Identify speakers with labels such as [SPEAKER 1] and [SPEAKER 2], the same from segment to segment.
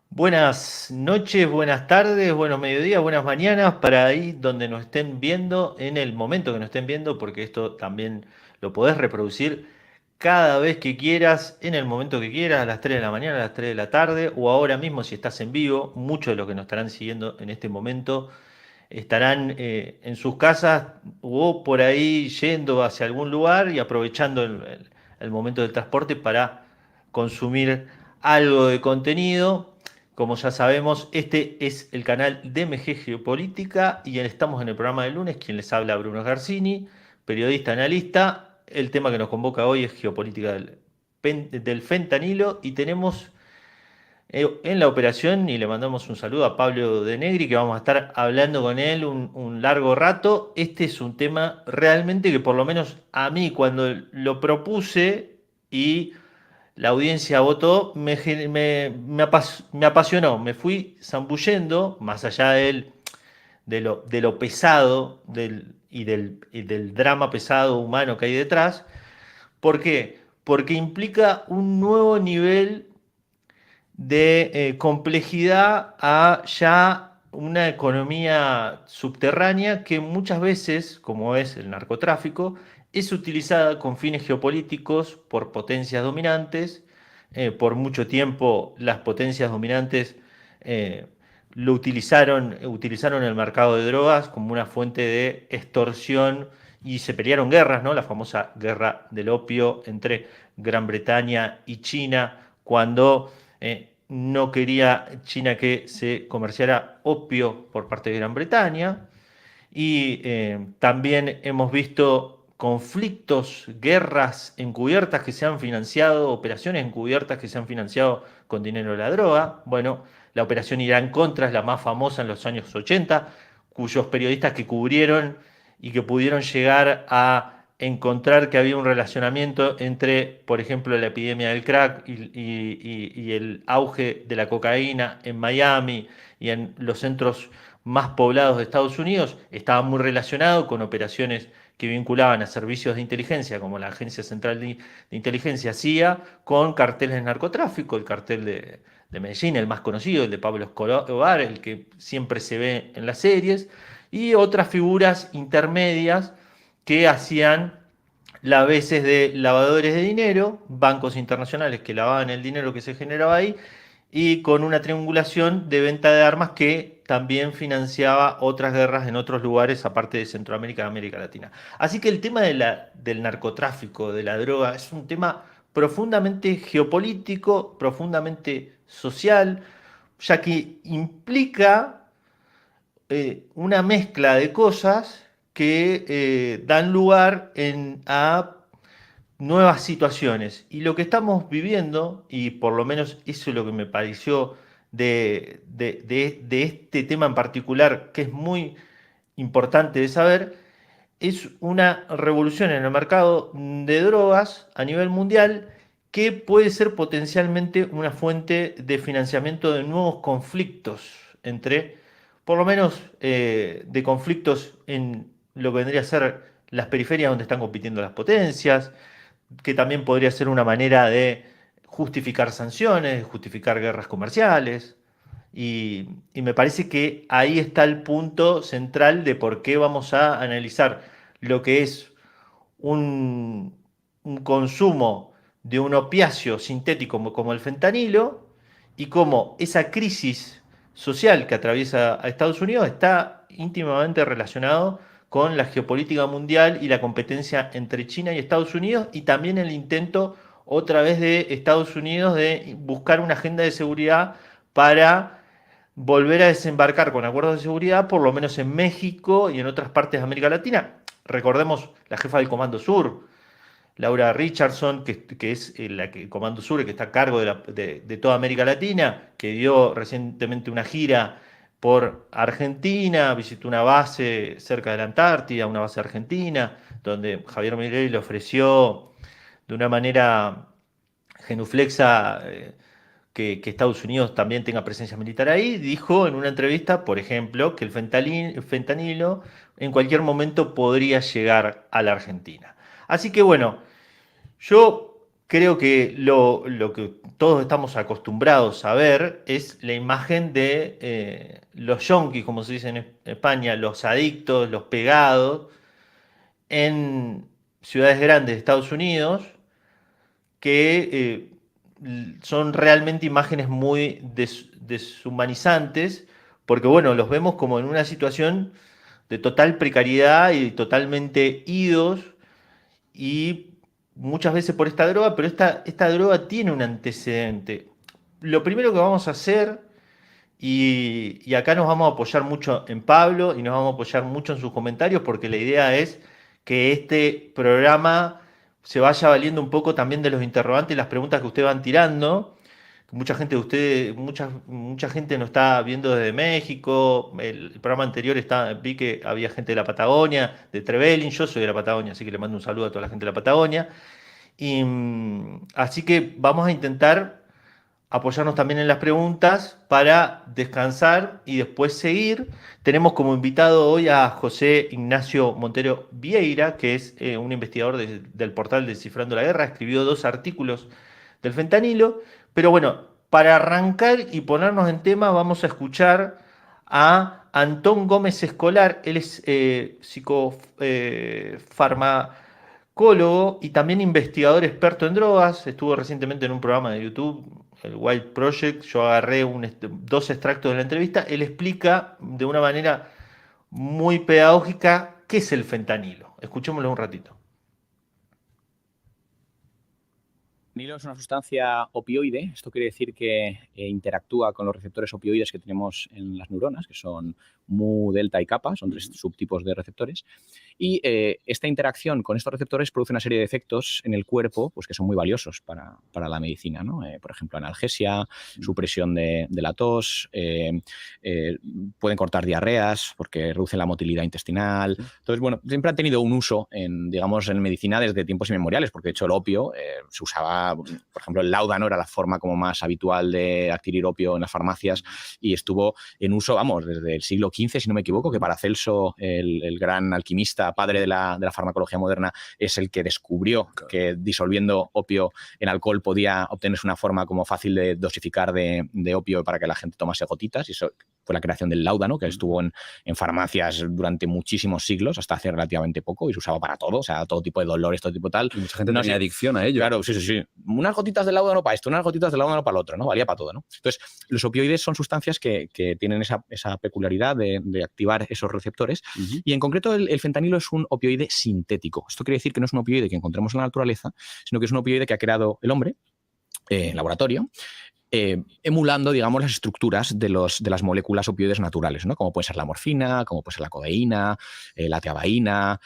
[SPEAKER 1] Buenas noches, buenas tardes, buenos mediodías, buenas mañanas, para ahí donde nos estén viendo, en el momento que nos estén viendo, porque esto también lo podés reproducir cada vez que quieras, en el momento que quieras, a las 3 de la mañana, a las 3 de la tarde, o ahora mismo si estás en vivo. Muchos de los que nos estarán siguiendo en este momento estarán en sus casas o por ahí yendo hacia algún lugar y aprovechando el momento del transporte para consumir algo de contenido. Como ya sabemos, este es el canal de MG Geopolítica y estamos en el programa del lunes. Quien les habla, Bruno Garcini, periodista, analista. El tema que nos convoca hoy es geopolítica del fentanilo y tenemos en la operación, y le mandamos un saludo a Pablo De Negri, que vamos a estar hablando con él un largo rato. Este es un tema realmente que por lo menos a mí cuando lo propuse y la audiencia votó, me apasionó, me fui zambullendo, más allá de lo pesado y del drama pesado humano que hay detrás. ¿Por qué? Porque implica un nuevo nivel de complejidad a ya una economía subterránea que muchas veces, como es el narcotráfico, es utilizada con fines geopolíticos por potencias dominantes. Por mucho tiempo las potencias dominantes eh, utilizaron el mercado de drogas como una fuente de extorsión y se pelearon guerras, ¿no? La famosa guerra del opio entre Gran Bretaña y China, cuando no quería China que se comerciara opio por parte de Gran Bretaña. Y también hemos visto conflictos, guerras encubiertas que se han financiado, operaciones encubiertas que se han financiado con dinero de la droga. Bueno, la operación Irán Contra es la más famosa en los años 80, cuyos periodistas que cubrieron y que pudieron llegar a encontrar que había un relacionamiento entre, por ejemplo, la epidemia del crack y el auge de la cocaína en Miami y en los centros más poblados de Estados Unidos, estaba muy relacionado con operaciones que vinculaban a servicios de inteligencia, como la Agencia Central de Inteligencia CIA, con carteles de narcotráfico. El cartel de Medellín, el más conocido, el de Pablo Escobar, el que siempre se ve en las series, y otras figuras intermedias que hacían las veces de lavadores de dinero, bancos internacionales que lavaban el dinero que se generaba ahí, y con una triangulación de venta de armas que también financiaba otras guerras en otros lugares, aparte de Centroamérica y América Latina. Así que el tema del narcotráfico, de la droga, es un tema profundamente geopolítico, profundamente social, ya que implica una mezcla de cosas que dan lugar a nuevas situaciones. Y lo que estamos viviendo, y por lo menos eso es lo que me pareció de este tema en particular, que es muy importante de saber, es una revolución en el mercado de drogas a nivel mundial que puede ser potencialmente una fuente de financiamiento de nuevos conflictos entre, por lo menos, de conflictos en lo que vendría a ser las periferias donde están compitiendo las potencias, que también podría ser una manera de justificar sanciones, justificar guerras comerciales. Y me parece que ahí está el punto central de por qué vamos a analizar lo que es un, un consumo de un opiáceo sintético como el fentanilo y cómo esa crisis social que atraviesa a Estados Unidos está íntimamente relacionado con la geopolítica mundial y la competencia entre China y Estados Unidos y también el intento otra vez de Estados Unidos de buscar una agenda de seguridad para volver a desembarcar con acuerdos de seguridad, por lo menos en México y en otras partes de América Latina. Recordemos la jefa del Comando Sur, Laura Richardson, que es el Comando Sur, que está a cargo de toda América Latina, que dio recientemente una gira por Argentina, visitó una base cerca de la Antártida, una base argentina, donde Javier Milei le ofreció de una manera genuflexa que Estados Unidos también tenga presencia militar ahí. Dijo en una entrevista, por ejemplo, que el fentanilo en cualquier momento podría llegar a la Argentina. Así que bueno, yo creo que lo que todos estamos acostumbrados a ver es la imagen de los yonkis, como se dice en España, los adictos, los pegados, en ciudades grandes de Estados Unidos, que son realmente imágenes muy deshumanizantes, porque bueno, los vemos como en una situación de total precariedad y totalmente idos y muchas veces por esta droga, pero esta droga tiene un antecedente. Lo primero que vamos a hacer, y acá nos vamos a apoyar mucho en Pablo y nos vamos a apoyar mucho en sus comentarios, porque la idea es que este programa se vaya valiendo un poco también de los interrogantes y las preguntas que ustedes van tirando. Mucha gente de ustedes, mucha gente nos está viendo desde México. El programa anterior vi que había gente de la Patagonia, de Trevelin. Yo soy de la Patagonia, así que le mando un saludo a toda la gente de la Patagonia. Y así que vamos a intentar apoyarnos también en las preguntas para descansar y después seguir. Tenemos como invitado hoy a José Ignacio Montero Vieira, que es un investigador del portal Descifrando la Guerra. Escribió 2 artículos del fentanilo. Pero bueno, para arrancar y ponernos en tema, vamos a escuchar a Antón Gómez Escolar. Él es psicofarmacólogo y también investigador experto en drogas. Estuvo recientemente en un programa de YouTube, el Wild Project. Yo agarré 2 extractos de la entrevista. Él explica de una manera muy pedagógica qué es el fentanilo. Escuchémoslo un ratito.
[SPEAKER 2] Fentanilo es una sustancia opioide. Esto quiere decir que interactúa con los receptores opioides que tenemos en las neuronas, que son mu, delta y kappa, son 3 subtipos de receptores. Y esta interacción con estos receptores produce una serie de efectos en el cuerpo pues, que son muy valiosos para la medicina, ¿no? Por ejemplo, analgesia, supresión de la tos, pueden cortar diarreas porque reducen la motilidad intestinal. Entonces, bueno, siempre han tenido un uso en medicina desde tiempos inmemoriales, porque de hecho el opio se usaba, por ejemplo, el láudano era la forma como más habitual de adquirir opio en las farmacias y estuvo en uso, vamos, desde el siglo XV, si no me equivoco, que Paracelso, el gran alquimista, padre de la farmacología moderna, es el que descubrió que disolviendo opio en alcohol podía obtenerse una forma como fácil de dosificar de opio para que la gente tomase gotitas, y eso fue la creación del láudano, que estuvo en farmacias durante muchísimos siglos, hasta hace relativamente poco, y se usaba para todo, o sea, todo tipo de dolores, todo tipo de tal.
[SPEAKER 3] Y mucha gente tenía adicción a ello.
[SPEAKER 2] Claro, sí. Unas gotitas de láudano para esto, unas gotitas de láudano para lo otro, ¿no? Valía para todo, ¿no? Entonces, los opioides son sustancias que tienen esa peculiaridad de activar esos receptores, y en concreto el fentanilo es un opioide sintético. Esto quiere decir que no es un opioide que encontremos en la naturaleza, sino que es un opioide que ha creado el hombre en laboratorio, emulando, digamos, las estructuras de las moléculas opioides naturales, ¿no? Como puede ser la morfina, como puede ser la codeína, la tiabaína,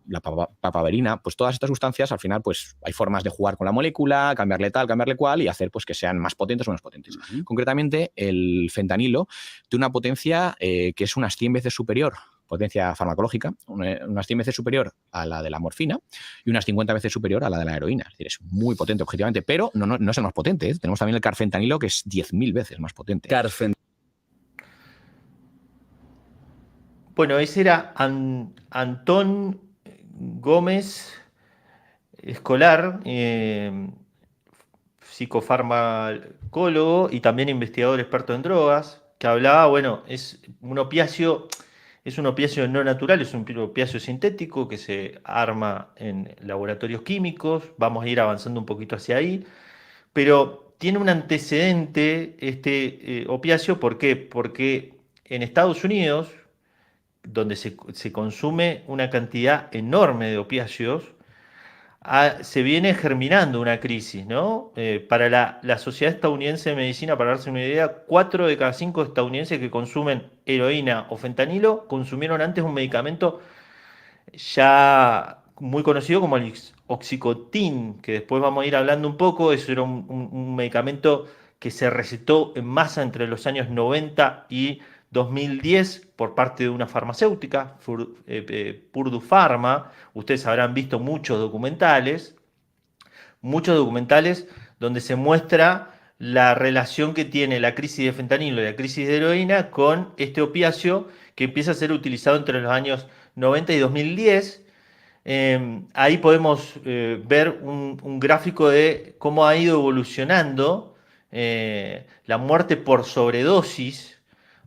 [SPEAKER 2] la papaverina. Pues todas estas sustancias, al final, pues hay formas de jugar con la molécula, cambiarle tal, cambiarle cual y hacer pues, que sean más potentes o menos potentes. Concretamente, el fentanilo tiene una potencia que es unas 100 veces superior, potencia farmacológica, unas 100 veces superior a la de la morfina y unas 50 veces superior a la de la heroína. Es decir, es muy potente objetivamente, pero no es el más potente, ¿eh? Tenemos también el carfentanilo, que es 10.000 veces más potente.
[SPEAKER 1] Bueno, ese era Antón Gómez Escolar, psicofarmacólogo y también investigador experto en drogas, que hablaba, bueno, es un opiáceo no natural, es un opiáceo sintético que se arma en laboratorios químicos. Vamos a ir avanzando un poquito hacia ahí, pero tiene un antecedente este opiáceo, ¿por qué? Porque en Estados Unidos, donde se consume una cantidad enorme de opiáceos, se viene germinando una crisis, ¿no? Para la Sociedad Estadounidense de Medicina, para darse una idea, 4 de cada 5 estadounidenses que consumen heroína o fentanilo consumieron antes un medicamento ya muy conocido como el Oxycontin, que después vamos a ir hablando un poco. Eso era un medicamento que se recetó en masa entre los años 90 y 2010 por parte de una farmacéutica, Purdue Pharma. Ustedes habrán visto muchos documentales donde se muestra la relación que tiene la crisis de fentanilo y la crisis de heroína con este opiáceo que empieza a ser utilizado entre los años 90 y 2010. Ahí podemos ver un gráfico de cómo ha ido evolucionando la muerte por sobredosis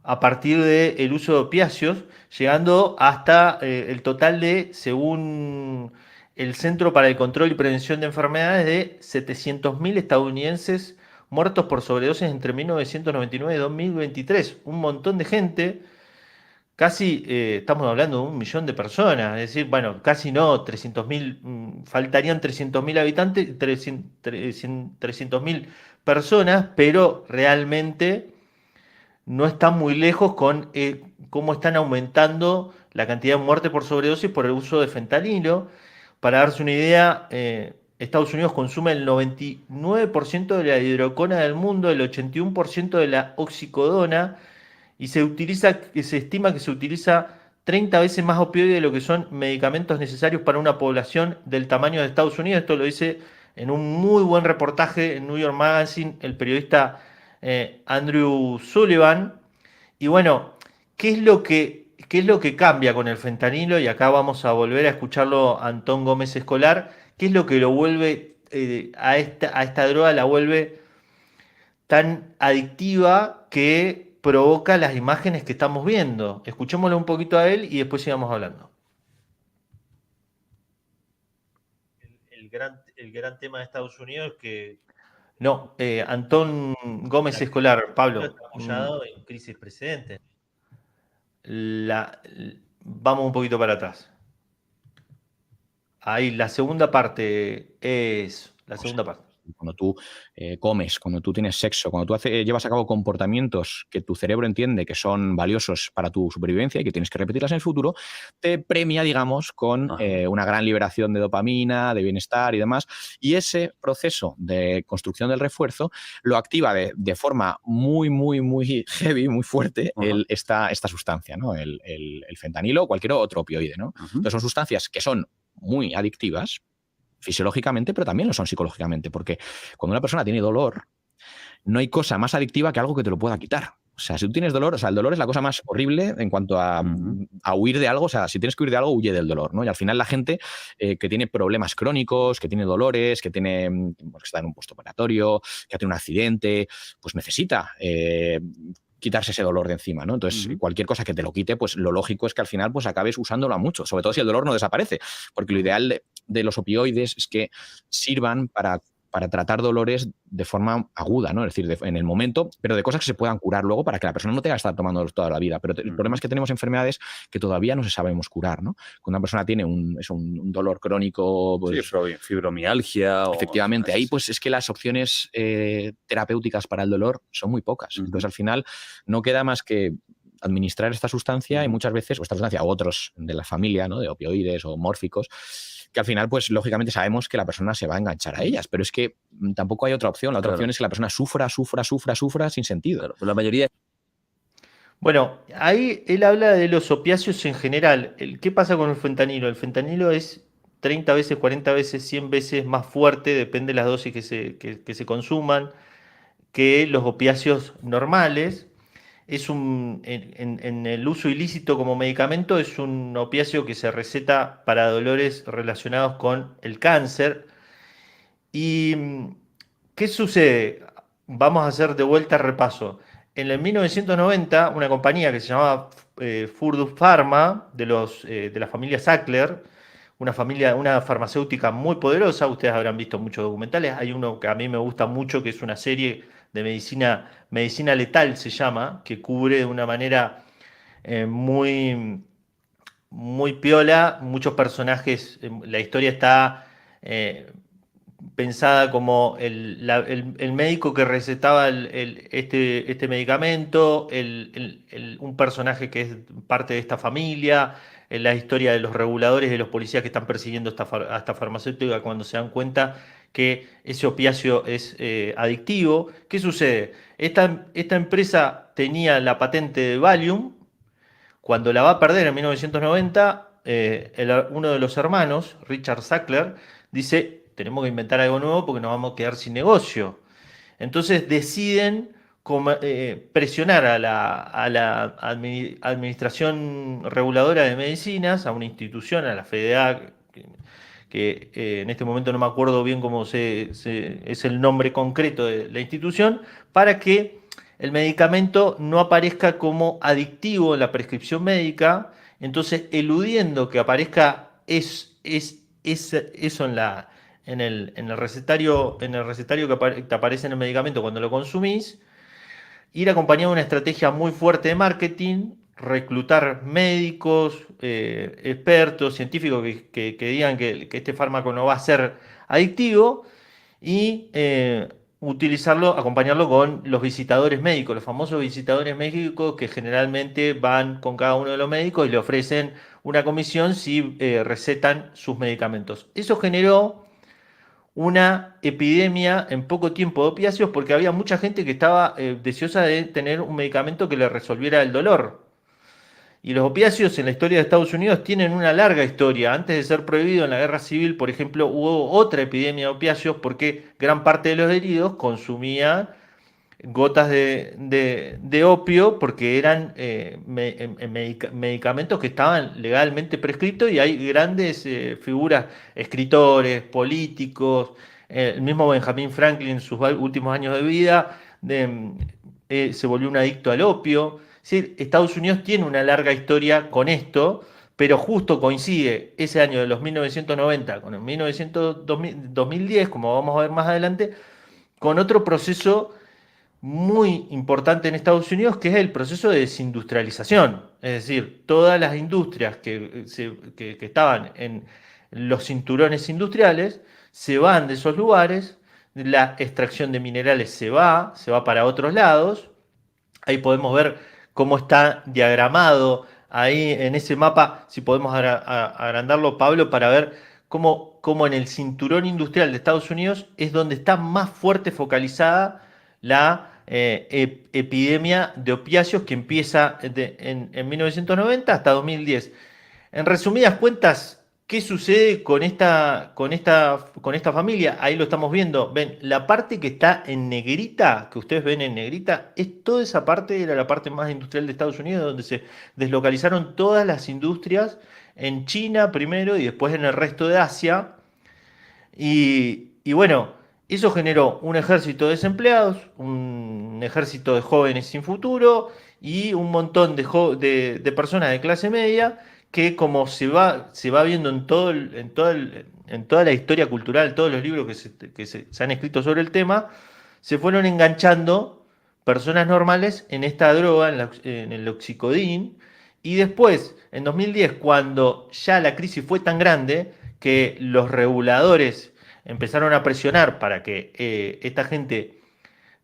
[SPEAKER 1] a partir del uso de opiáceos, llegando hasta el total de, según el Centro para el Control y Prevención de Enfermedades, de 700.000 estadounidenses muertos por sobredosis entre 1999 y 2023. Un montón de gente. Casi estamos hablando de 1 millón de personas, es decir, bueno, casi no, 300.000, faltarían 300.000 habitantes, 300.000 personas, pero realmente no están muy lejos con cómo están aumentando la cantidad de muertes por sobredosis por el uso de fentanilo. Para darse una idea, Estados Unidos consume el 99% de la hidrocona del mundo, el 81% de la oxicodona, y se estima que se utiliza 30 veces más opioide de lo que son medicamentos necesarios para una población del tamaño de Estados Unidos. Esto lo dice en un muy buen reportaje en New York Magazine el periodista Andrew Sullivan. Y bueno, qué es lo que cambia con el fentanilo? Y acá vamos a volver a escucharlo a Antón Gómez Escolar. ¿Qué es lo que lo vuelve a esta droga, la vuelve tan adictiva que provoca las imágenes que estamos viendo? Escuchémoslo un poquito a él y después sigamos hablando. El gran tema de Estados Unidos es que... No, Antón Gómez Escolar, Pablo, está apoyado en crisis precedentes. Vamos un poquito para atrás. Ahí, la segunda parte es la segunda parte.
[SPEAKER 2] Cuando tú comes, cuando tú tienes sexo, cuando tú llevas a cabo comportamientos que tu cerebro entiende que son valiosos para tu supervivencia y que tienes que repetirlas en el futuro, te premia, digamos, con una gran liberación de dopamina, de bienestar y demás. Y ese proceso de construcción del refuerzo lo activa de forma muy, muy, muy heavy, muy fuerte, esta sustancia, ¿no? El fentanilo o cualquier otro opioide, ¿no? Entonces son sustancias que son muy adictivas fisiológicamente, pero también lo son psicológicamente, porque cuando una persona tiene dolor, no hay cosa más adictiva que algo que te lo pueda quitar. O sea, si tú tienes dolor, o sea, el dolor es la cosa más horrible en cuanto a huir de algo. O sea, si tienes que huir de algo, huye del dolor, ¿no? Y al final la gente que tiene problemas crónicos, que tiene dolores, que tiene, pues, está en un postoperatorio, que ha tenido un accidente, pues necesita quitarse ese dolor de encima, ¿no? Entonces, cualquier cosa que te lo quite, pues lo lógico es que al final pues acabes usándolo a mucho, sobre todo si el dolor no desaparece, porque lo ideal de los opioides es que sirvan para tratar dolores de forma aguda, ¿no? Es decir, en el momento, pero de cosas que se puedan curar luego para que la persona no tenga que estar tomándolos toda la vida. Pero el problema es que tenemos enfermedades que todavía no se sabemos curar, ¿no? Cuando una persona tiene un dolor crónico... Pues,
[SPEAKER 3] sí, fibromialgia.
[SPEAKER 2] Efectivamente, ahí pues es que las opciones terapéuticas para el dolor son muy pocas. Entonces, al final, no queda más que administrar esta sustancia y muchas veces, o esta sustancia, o otros de la familia, ¿no? De opioides o mórficos, que al final, pues lógicamente sabemos que la persona se va a enganchar a ellas, pero es que tampoco hay otra opción. La otra opción es que la persona sufra sin sentido.
[SPEAKER 3] Claro, pues la mayoría...
[SPEAKER 1] Bueno, ahí él habla de los opiáceos en general. ¿Qué pasa con el fentanilo? El fentanilo es 30 veces, 40 veces, 100 veces más fuerte, depende de las dosis que se consuman, que los opiáceos normales. En el uso ilícito como medicamento, es un opiáceo que se receta para dolores relacionados con el cáncer. ¿Y qué sucede? Vamos a hacer de vuelta repaso. En el 1990, una compañía que se llamaba Purdue Pharma, de la familia Sackler, una familia, una farmacéutica muy poderosa. Ustedes habrán visto muchos documentales. Hay uno que a mí me gusta mucho, que es una serie de medicina letal, se llama, que cubre de una manera muy, muy piola muchos personajes. La historia está eh, pensada como el médico que recetaba este medicamento, un personaje que es parte de esta familia, la historia de los reguladores, de los policías que están persiguiendo a esta farmacéutica cuando se dan cuenta que ese opiáceo es adictivo. ¿Qué sucede? Esta empresa tenía la patente de Valium. Cuando la va a perder en 1990, uno de los hermanos, Richard Sackler, dice, tenemos que inventar algo nuevo porque nos vamos a quedar sin negocio. Entonces deciden presionar a la Administración Reguladora de Medicinas, a una institución, a la FDA, que en este momento no me acuerdo bien cómo es el nombre concreto de la institución, para que el medicamento no aparezca como adictivo en la prescripción médica, entonces eludiendo que aparezca eso en el recetario que te aparece en el medicamento cuando lo consumís, ir acompañado de una estrategia muy fuerte de marketing, reclutar médicos, expertos, científicos que digan que este fármaco no va a ser adictivo y utilizarlo, acompañarlo con los visitadores médicos, los famosos visitadores médicos que generalmente van con cada uno de los médicos y le ofrecen una comisión si recetan sus medicamentos. Eso generó una epidemia en poco tiempo de opiáceos porque había mucha gente que estaba deseosa de tener un medicamento que le resolviera el dolor. Y los opiáceos en la historia de Estados Unidos tienen una larga historia. Antes de ser prohibido en la guerra civil, por ejemplo, hubo otra epidemia de opiáceos porque gran parte de los heridos consumían gotas de opio porque eran medicamentos que estaban legalmente prescritos y hay grandes figuras, escritores, políticos, el mismo Benjamin Franklin en sus últimos años de vida se volvió un adicto al opio. Es decir, Estados Unidos tiene una larga historia con esto, pero justo coincide ese año de los 1990 con el 2010, como vamos a ver más adelante, con otro proceso muy importante en Estados Unidos, que es el proceso de desindustrialización. Es decir, todas las industrias que estaban en los cinturones industriales se van de esos lugares, la extracción de minerales se va para otros lados. Ahí podemos ver cómo está diagramado ahí en ese mapa, si podemos agrandarlo, Pablo, para ver cómo en el cinturón industrial de Estados Unidos es donde está más fuerte focalizada la epidemia de opiáceos que empieza en 1990 hasta 2010. En resumidas cuentas, ¿qué sucede con esta familia? Ahí lo estamos viendo. Ven, la parte que está en negrita, que ustedes ven en negrita, es toda esa parte, era la parte más industrial de Estados Unidos, donde se deslocalizaron todas las industrias en China primero y después en el resto de Asia. Y bueno, eso generó un ejército de desempleados, un ejército de jóvenes sin futuro y un montón de personas de clase media que como se va viendo en toda la historia cultural, todos los libros que se han escrito sobre el tema, se fueron enganchando personas normales en esta droga, en el oxicodín, y después, en 2010, cuando ya la crisis fue tan grande que los reguladores empezaron a presionar para que esta gente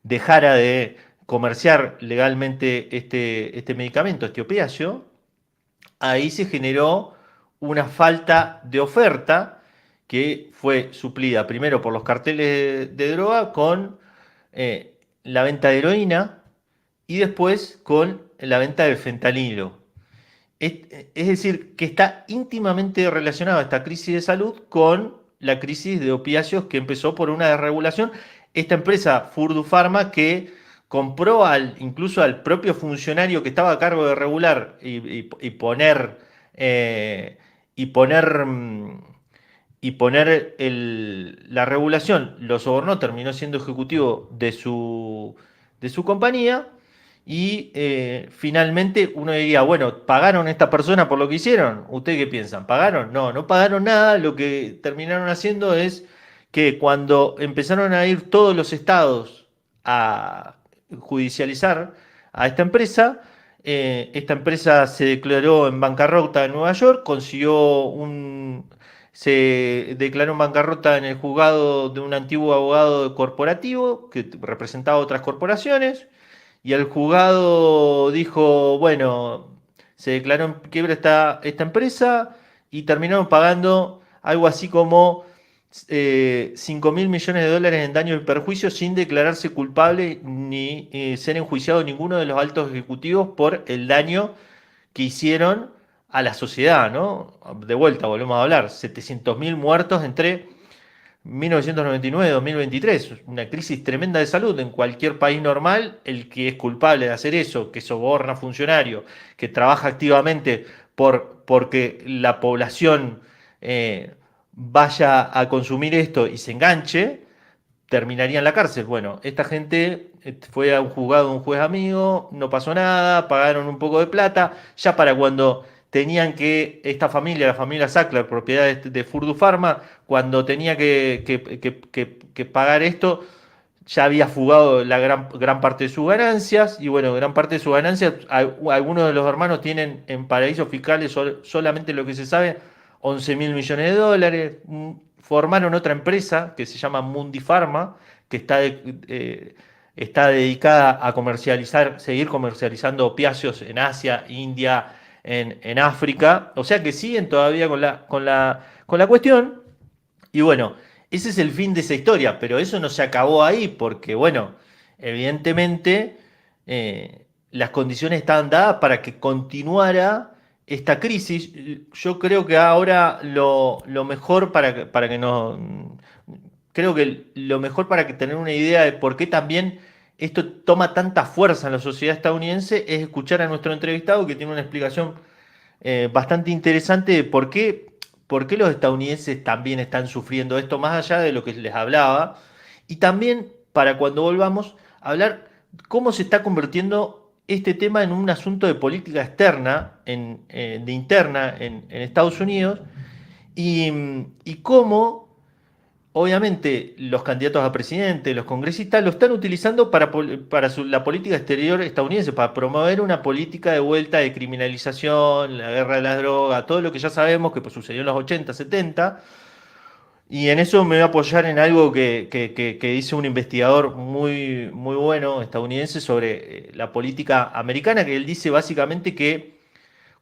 [SPEAKER 1] dejara de comerciar legalmente este medicamento, este opiáceo, ahí se generó una falta de oferta que fue suplida primero por los carteles de droga con la venta de heroína y después con la venta del fentanilo. Es decir, que está íntimamente relacionada esta crisis de salud con la crisis de opiáceos que empezó por una desregulación. Esta empresa, Purdue Pharma, que compró incluso al propio funcionario que estaba a cargo de regular y poner, y poner, y poner la regulación, lo sobornó, terminó siendo ejecutivo de su compañía y finalmente uno diría, bueno, ¿pagaron a esta persona por lo que hicieron? ¿Ustedes qué piensan? ¿Pagaron? No, no pagaron nada. Lo que terminaron haciendo es que cuando empezaron a ir todos los estados a judicializar a esta empresa se declaró en bancarrota en Nueva York, se declaró en bancarrota en el juzgado de un antiguo abogado corporativo que representaba otras corporaciones. Y el juzgado dijo, bueno, se declaró en quiebra esta empresa y terminaron pagando algo así como 5 mil millones de dólares en daños y perjuicios sin declararse culpable ni ser enjuiciado ninguno de los altos ejecutivos por el daño que hicieron a la sociedad, ¿no? De vuelta, volvemos a hablar, 700.000 muertos entre 1999 y 2023, una crisis tremenda de salud en cualquier país normal. El que es culpable de hacer eso, que soborna funcionarios, que trabaja activamente porque la población vaya a consumir esto y se enganche, terminaría en la cárcel. Bueno, esta gente fue a un juzgado de un juez amigo, no pasó nada, pagaron un poco de plata, ya para cuando tenían que, esta familia, la familia Sackler, propiedad de Furdu Pharma, cuando tenía que pagar esto, ya había fugado la gran parte de sus ganancias, y bueno, gran parte de sus ganancias, algunos de los hermanos tienen en paraísos fiscales solamente lo que se sabe, 11 mil millones de dólares. Formaron otra empresa que se llama Mundi Pharma, que está dedicada a seguir comercializando opiáceos en Asia, India, en África. O sea que siguen todavía con la cuestión. Y bueno, ese es el fin de esa historia, pero eso no se acabó ahí, porque bueno, evidentemente las condiciones estaban dadas para que continuara esta crisis. Yo creo que ahora lo mejor para que no. Creo que lo mejor para que tener una idea de por qué también esto toma tanta fuerza en la sociedad estadounidense es escuchar a nuestro entrevistado que tiene una explicación bastante interesante de por qué los estadounidenses también están sufriendo esto, más allá de lo que les hablaba. Y también, para cuando volvamos, hablar cómo se está convirtiendo este tema en un asunto de política externa, de interna en Estados Unidos, y cómo obviamente los candidatos a presidente, los congresistas, lo están utilizando para la política exterior estadounidense, para promover una política de vuelta de criminalización, la guerra de las drogas, todo lo que ya sabemos que pues, sucedió en los 80, 70. Y en eso me voy a apoyar en algo que dice un investigador muy, muy bueno estadounidense sobre la política americana, que él dice básicamente que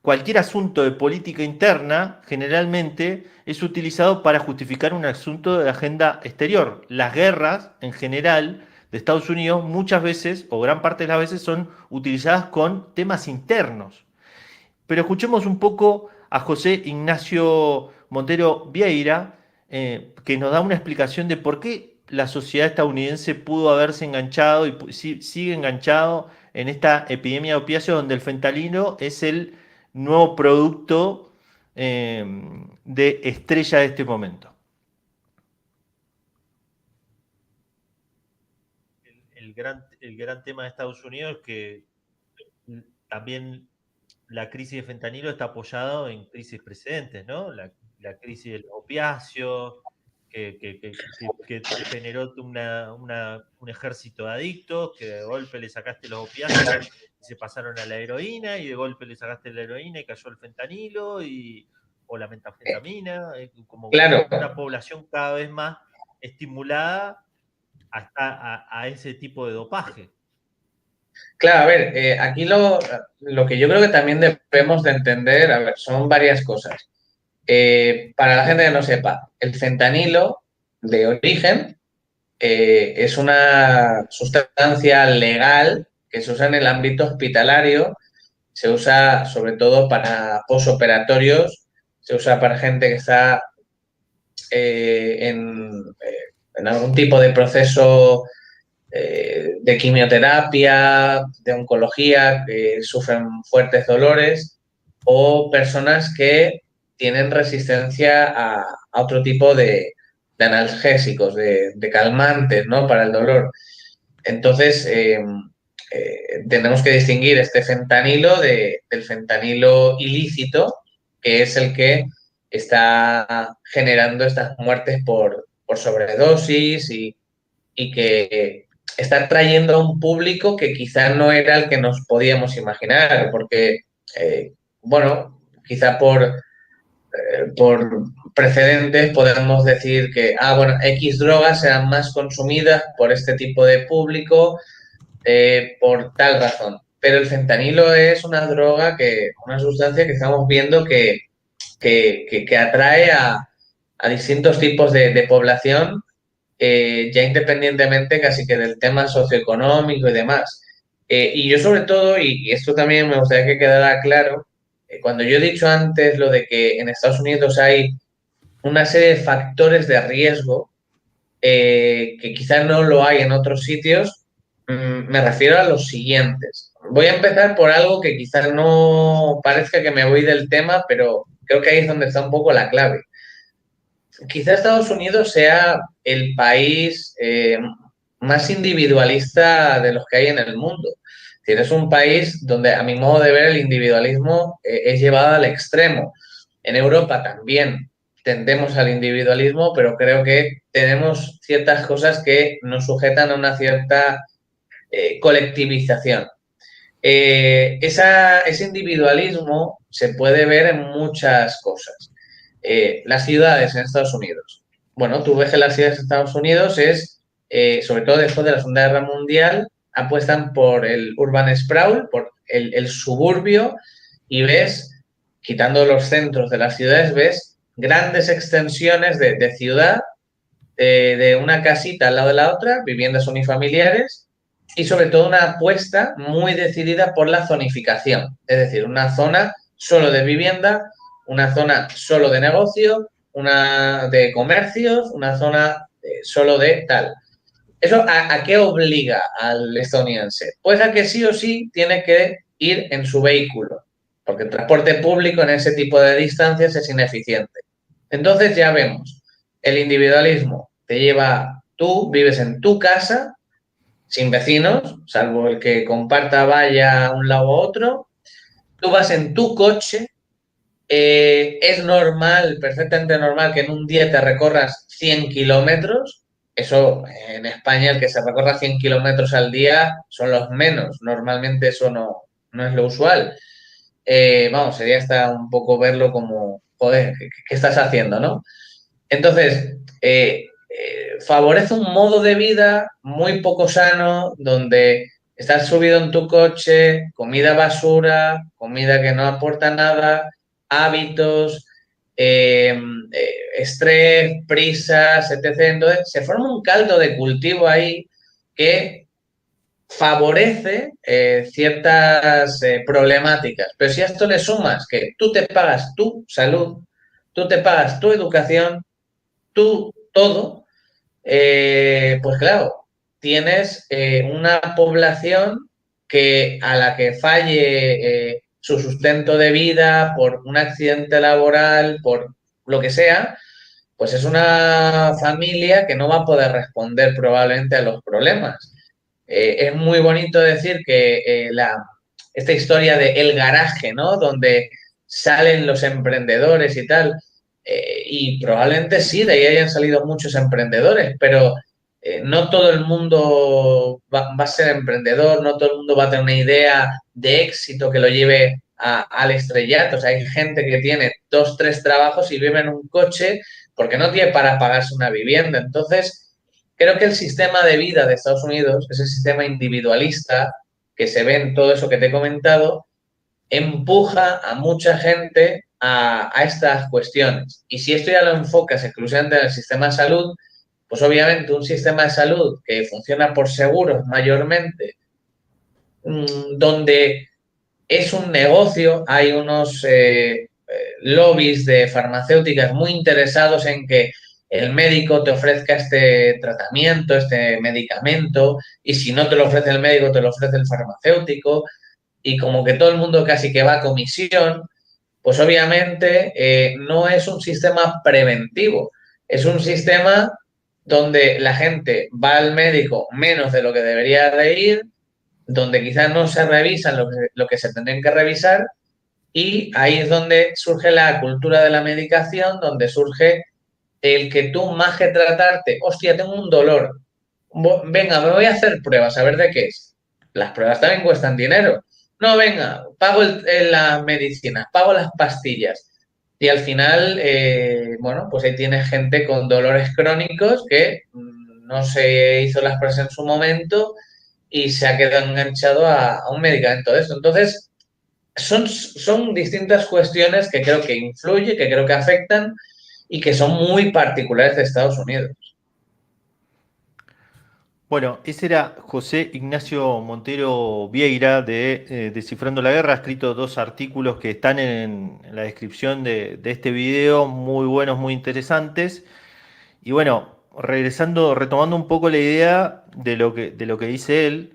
[SPEAKER 1] cualquier asunto de política interna generalmente es utilizado para justificar un asunto de agenda exterior. Las guerras, en general, de Estados Unidos, muchas veces, o gran parte de las veces, son utilizadas con temas internos. Pero escuchemos un poco a José Ignacio Montero Vieira, que nos da una explicación de por qué la sociedad estadounidense pudo haberse enganchado y sigue enganchado en esta epidemia de opiáceos donde el fentanilo es el nuevo producto de estrella de este momento. El gran tema de Estados Unidos es que también la crisis de fentanilo está apoyado en crisis precedentes, ¿no? La crisis del opiáceo, que generó un ejército de adictos, que de golpe le sacaste los opiáceos y se pasaron a la heroína, y de golpe le sacaste la heroína y cayó el fentanilo, o la metafetamina, como
[SPEAKER 3] Claro,
[SPEAKER 1] una población cada vez más estimulada a ese tipo de dopaje.
[SPEAKER 3] claro, a ver, aquí lo que yo creo que también debemos de entender, a ver, son varias cosas. Para la gente que no sepa, el fentanilo de origen es una sustancia legal que se usa en el ámbito hospitalario, se usa sobre todo para posoperatorios, se usa para gente que está en algún tipo de proceso de quimioterapia, de oncología, que sufren fuertes dolores, o personas que tienen resistencia a otro tipo de analgésicos, de calmantes, ¿no? Para el dolor. Entonces, tenemos que distinguir este fentanilo del fentanilo ilícito, que es el que está generando estas muertes por sobredosis y que está trayendo a un público que quizás no era el que nos podíamos imaginar, porque, bueno, quizá por precedentes podemos decir que, bueno, X drogas serán más consumidas por este tipo de público por tal razón. Pero el fentanilo es una droga, una sustancia que estamos viendo que atrae a distintos tipos de población, ya independientemente casi que del tema socioeconómico y demás. Y yo sobre todo, y esto también me gustaría que quedara claro, cuando yo he dicho antes lo de que en Estados Unidos hay una serie de factores de riesgo que quizás no lo hay en otros sitios, me refiero a los siguientes. Voy a empezar por algo que quizás no parezca que me voy del tema, pero creo que ahí es donde está un poco la clave. Quizá Estados Unidos sea el país más individualista de los que hay en el mundo. Es decir, es un país donde, a mi modo de ver, el individualismo es llevado al extremo. En Europa también tendemos al individualismo, pero creo que tenemos ciertas cosas que nos sujetan a una cierta colectivización. Ese individualismo se puede ver en muchas cosas. Las ciudades en Estados Unidos. Bueno, tú ves que las ciudades en Estados Unidos sobre todo después de la Segunda Guerra Mundial, apuestan por el urban sprawl, por el suburbio, y ves, quitando los centros de las ciudades, ves grandes extensiones de ciudad, de una casita al lado de la otra, viviendas unifamiliares, y sobre todo una apuesta muy decidida por la zonificación, es decir, una zona solo de vivienda, una zona solo de negocio, una de comercios, una zona solo de tal. ¿Eso a qué obliga al estadounidense? Pues a que sí o sí tiene que ir en su vehículo, porque el transporte público en ese tipo de distancias es ineficiente. Entonces ya vemos, el individualismo te lleva, tú vives en tu casa, sin vecinos, salvo el que comparta valla a un lado u otro, tú vas en tu coche, es normal, perfectamente normal que en un día te recorras 100 kilómetros. Eso en España, el que se recorra 100 kilómetros al día son los menos. Normalmente eso no es lo usual. Vamos, sería hasta un poco verlo como, joder, ¿qué estás haciendo, no? Entonces, favorece un modo de vida muy poco sano, donde estás subido en tu coche, comida basura, comida que no aporta nada, hábitos, estrés, prisas, etc. Entonces, se forma un caldo de cultivo ahí que favorece ciertas problemáticas. Pero si a esto le sumas que tú te pagas tu salud, tú te pagas tu educación, tú todo, pues claro, tienes una población que a la que falle su sustento de vida por un accidente laboral, por lo que sea, pues es una familia que no va a poder responder probablemente a los problemas. Es muy bonito decir que esta historia de el garaje, ¿no? Donde salen los emprendedores y tal, y probablemente sí, de ahí hayan salido muchos emprendedores, pero no todo el mundo va a ser emprendedor, no todo el mundo va a tener una idea de éxito que lo lleve al estrellato. O sea, hay gente que tiene 2, 3 trabajos y vive en un coche porque no tiene para pagarse una vivienda. Entonces, creo que el sistema de vida de Estados Unidos, ese sistema individualista que se ve en todo eso que te he comentado, empuja a mucha gente a estas cuestiones. Y si esto ya lo enfocas exclusivamente en el sistema de salud, pues obviamente un sistema de salud que funciona por seguros mayormente, donde es un negocio, hay unos lobbies de farmacéuticas muy interesados en que el médico te ofrezca este tratamiento, este medicamento, y si no te lo ofrece el médico, te lo ofrece el farmacéutico, y como que todo el mundo casi que va a comisión, pues obviamente no es un sistema preventivo, es un sistema donde la gente va al médico menos de lo que debería de ir, donde quizás no se revisan lo que se tendrían que revisar, y ahí es donde surge la cultura de la medicación, donde surge el que tú, más que tratarte, hostia, tengo un dolor, venga, me voy a hacer pruebas, a ver de qué es. Las pruebas también cuestan dinero. No, venga, pago las medicinas, pago las pastillas. Y al final, bueno, pues ahí tienes gente con dolores crónicos que no se hizo las pruebas en su momento y se ha quedado enganchado a un medicamento de eso. Entonces, son distintas cuestiones que creo que influyen, que creo que afectan y que son muy particulares de Estados Unidos.
[SPEAKER 1] Bueno, ese era José Ignacio Montero Vieira de Descifrando la Guerra. Ha escrito 2 artículos que están en la descripción de este video, muy buenos, muy interesantes. Y bueno, retomando un poco la idea de lo que dice él,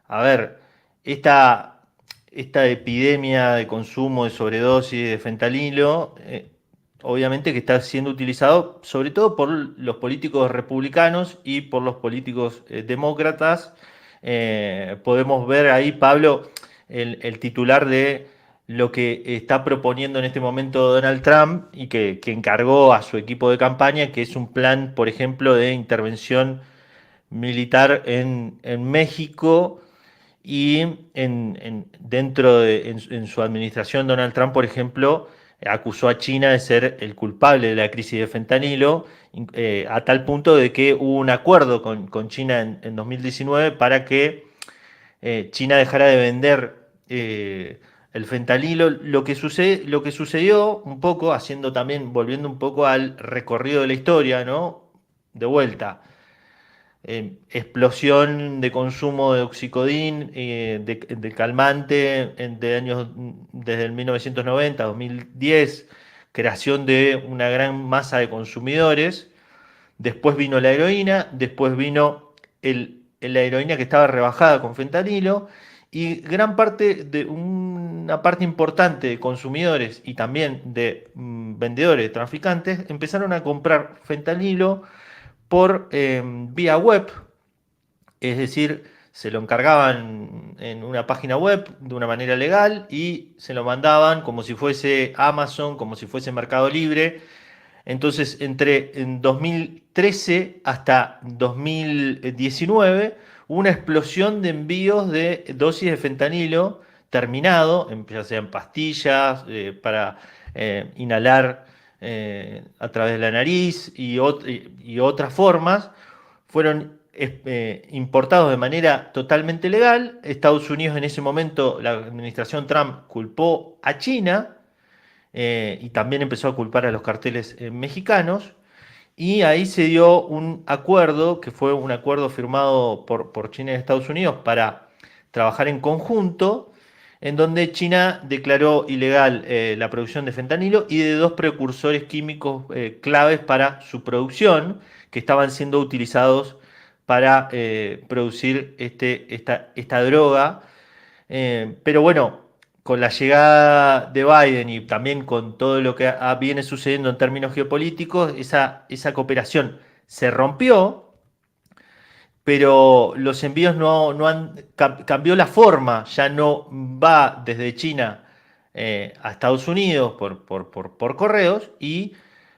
[SPEAKER 1] a ver, esta epidemia de consumo de sobredosis de fentanilo, obviamente que está siendo utilizado sobre todo por los políticos republicanos y por los políticos demócratas. Podemos ver ahí, Pablo, el titular de lo que está proponiendo en este momento Donald Trump y que encargó a su equipo de campaña, que es un plan, por ejemplo, de intervención militar en México. Y en su administración, Donald Trump, por ejemplo, acusó a China de ser el culpable de la crisis de fentanilo, a tal punto de que hubo un acuerdo con China en 2019 para que China dejara de vender el fentanilo. Lo que sucedió un poco, volviendo un poco al recorrido de la historia, ¿no? De vuelta, explosión de consumo de oxicodín, de calmante desde el 1990 a 2010, creación de una gran masa de consumidores. Después vino la heroína, después vino la heroína que estaba rebajada con fentanilo, y una parte importante de consumidores y también de vendedores, traficantes, empezaron a comprar fentanilo por vía web, es decir, se lo encargaban en una página web de una manera legal y se lo mandaban como si fuese Amazon, como si fuese Mercado Libre. Entonces, en 2013 hasta 2019, hubo una explosión de envíos de dosis de fentanilo terminado, ya sea en pastillas, para inhalar a través de la nariz y otras formas. Fueron importados de manera totalmente legal. Estados Unidos en ese momento, la administración Trump culpó a China, y también empezó a culpar a los carteles mexicanos. Y ahí se dio un acuerdo, que fue un acuerdo firmado por China y Estados Unidos para trabajar en conjunto, en donde China declaró ilegal la producción de fentanilo y de 2 precursores químicos claves para su producción, que estaban siendo utilizados para producir esta droga. Pero bueno, con la llegada de Biden y también con todo lo que viene sucediendo en términos geopolíticos, esa cooperación se rompió, pero los envíos no han cambió la forma, ya no va desde China a Estados Unidos por correos, y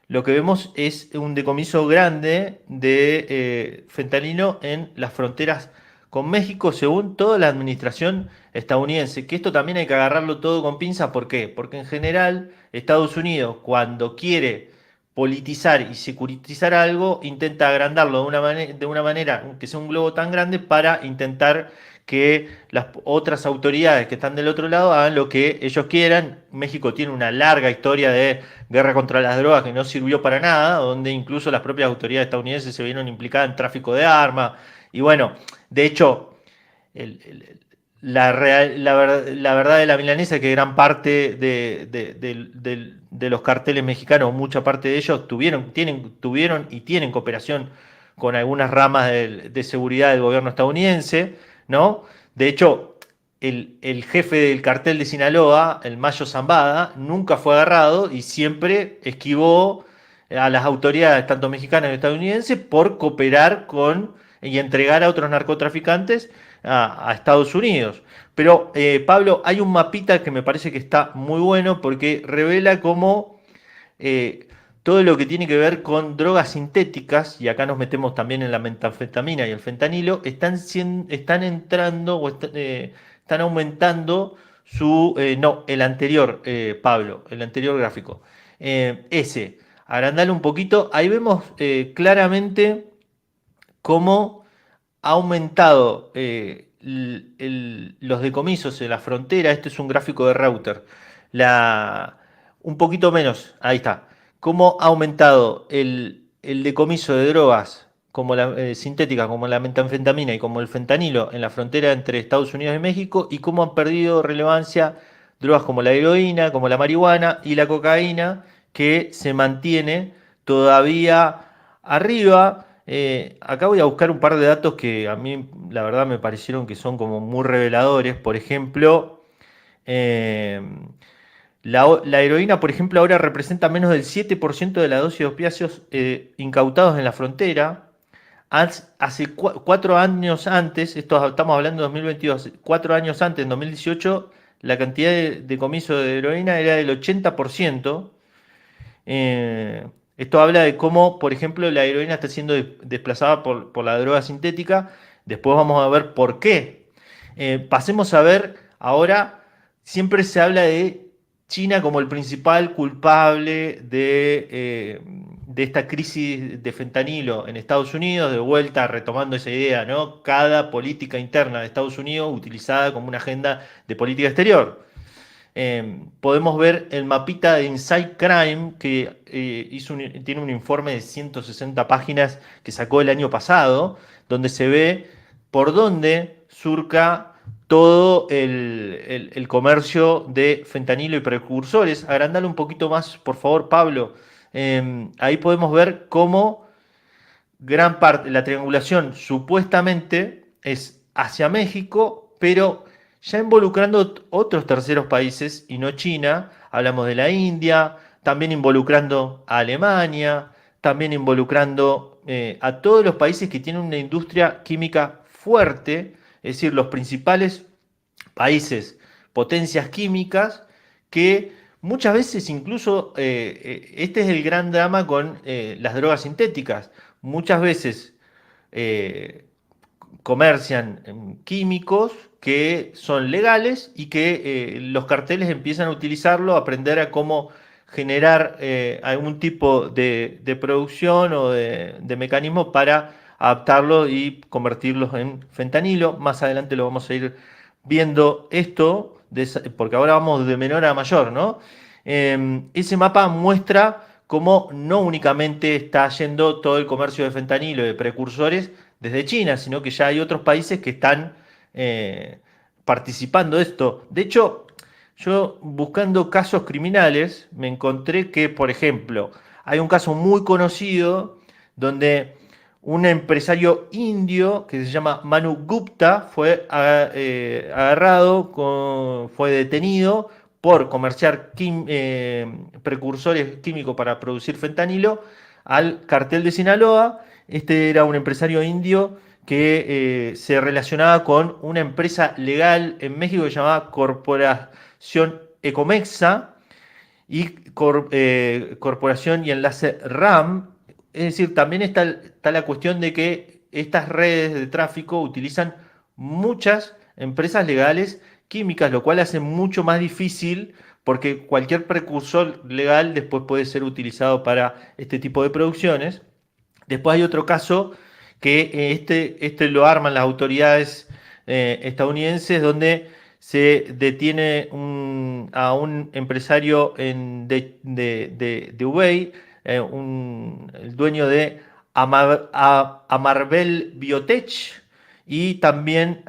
[SPEAKER 1] lo que vemos es un decomiso grande de fentanilo en las fronteras con México, según toda la administración estadounidense. Que esto también hay que agarrarlo todo con pinzas. ¿Por qué? Porque en general Estados Unidos, cuando quiere politizar y securitizar algo, intenta agrandarlo de una manera que sea un globo tan grande para intentar que las otras autoridades que están del otro lado hagan lo que ellos quieran. México tiene una larga historia de guerra contra las drogas que no sirvió para nada, donde incluso las propias autoridades estadounidenses se vieron implicadas en tráfico de armas. Y bueno, de hecho, el, el, la verdad de la milanesa es que gran parte de los carteles mexicanos, mucha parte de ellos tuvieron y tienen cooperación con algunas ramas de seguridad del gobierno estadounidense, ¿no? De hecho, el jefe del cartel de Sinaloa, el Mayo Zambada, nunca fue agarrado y siempre esquivó a las autoridades, tanto mexicanas como estadounidenses, por cooperar con y entregar a otros narcotraficantes a Estados Unidos. Pero, Pablo, hay un mapita que me parece que está muy bueno porque revela cómo eh, todo lo que tiene que ver con drogas sintéticas, y acá nos metemos también en la metanfetamina y el fentanilo, están entrando o están aumentando no, el anterior, Pablo, el anterior gráfico. Ese, agrandale un poquito, ahí vemos claramente cómo ha aumentado los decomisos en la frontera. Este es un gráfico de Reuter. La, un poquito menos, ahí está. Cómo ha aumentado el decomiso de drogas como la sintética, como la metanfetamina y como el fentanilo en la frontera entre Estados Unidos y México, y cómo han perdido relevancia drogas como la heroína, como la marihuana y la cocaína, que se mantiene todavía arriba. Acá voy a buscar un par de datos que a mí la verdad me parecieron que son como muy reveladores. Por ejemplo, eh, la heroína, por ejemplo, ahora representa menos del 7% de la dosis de opiáceos incautados en la frontera. Hace 4 años antes, estamos hablando de 2022, 4 años antes, en 2018, la cantidad de decomiso de heroína era del 80%. Eh, Esto habla de cómo, por ejemplo, la heroína está siendo desplazada por la droga sintética. Después vamos a ver por qué. Pasemos a ver ahora, siempre se habla de China como el principal culpable de esta crisis de fentanilo en Estados Unidos, de vuelta retomando esa idea, ¿no? Cada política interna de Estados Unidos utilizada como una agenda de política exterior. Podemos ver el mapita de Inside Crime que tiene un informe de 160 páginas que sacó el año pasado, donde se ve por dónde surca todo el comercio de fentanilo y precursores. Agrandalo un poquito más, por favor, Pablo. Ahí podemos ver cómo gran parte, la triangulación supuestamente es hacia México, pero ya involucrando otros terceros países y no China. Hablamos de la India, también involucrando a Alemania, también involucrando a todos los países que tienen una industria química fuerte, es decir, los principales países, potencias químicas, que muchas veces incluso, este es el gran drama con las drogas sintéticas. Muchas veces eh, comercian químicos que son legales y que los carteles empiezan a utilizarlo, a aprender a cómo generar algún tipo de producción o de mecanismo para adaptarlo y convertirlos en fentanilo. Más adelante lo vamos a ir viendo esto, porque ahora vamos de menor a mayor, ¿no? Ese mapa muestra cómo no únicamente está yendo todo el comercio de fentanilo y de precursores desde China, sino que ya hay otros países que están participando de esto. De hecho, yo buscando casos criminales me encontré que, por ejemplo, hay un caso muy conocido donde un empresario indio que se llama Manu Gupta fue agarrado, fue detenido por comerciar precursores químicos para producir fentanilo al cartel de Sinaloa. Este era un empresario indio que se relacionaba con una empresa legal en México que se llamaba Corporación Ecomexa y Corporación y Enlace RAM. Es decir, también está la cuestión de que estas redes de tráfico utilizan muchas empresas legales químicas, lo cual hace mucho más difícil porque cualquier precursor legal después puede ser utilizado para este tipo de producciones. Después hay otro caso que este lo arman las autoridades estadounidenses, donde se detiene a un empresario de Hubei, el dueño de Amarvel Biotech, y también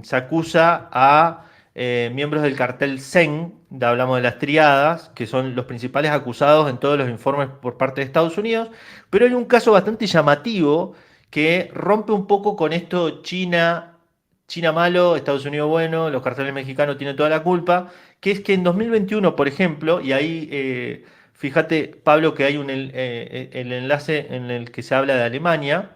[SPEAKER 1] se acusa a miembros del cartel Zen, hablamos de las triadas, que son los principales acusados en todos los informes por parte de Estados Unidos, pero hay un caso bastante llamativo que rompe un poco con esto: China malo, Estados Unidos bueno, los carteles mexicanos tienen toda la culpa, que es que en 2021, por ejemplo, y ahí fíjate, Pablo, que hay el enlace en el que se habla de Alemania,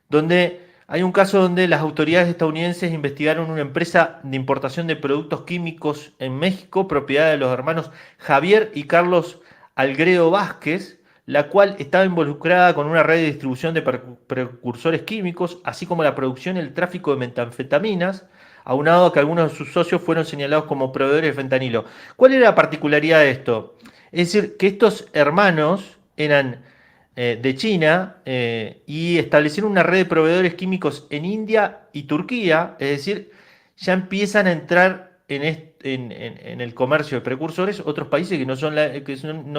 [SPEAKER 1] donde Hay un caso donde las autoridades estadounidenses investigaron una empresa de importación de productos químicos en México, propiedad de los hermanos Javier y Carlos Algredo Vázquez, la cual estaba involucrada con una red de distribución de precursores químicos, así como la producción y el tráfico de metanfetaminas, aunado a que algunos de sus socios fueron señalados como proveedores de fentanilo. ¿Cuál era la particularidad de esto? Es decir, que estos hermanos eran de China y establecieron una red de proveedores químicos en India y Turquía, es decir, ya empiezan a entrar en el comercio de precursores otros países que no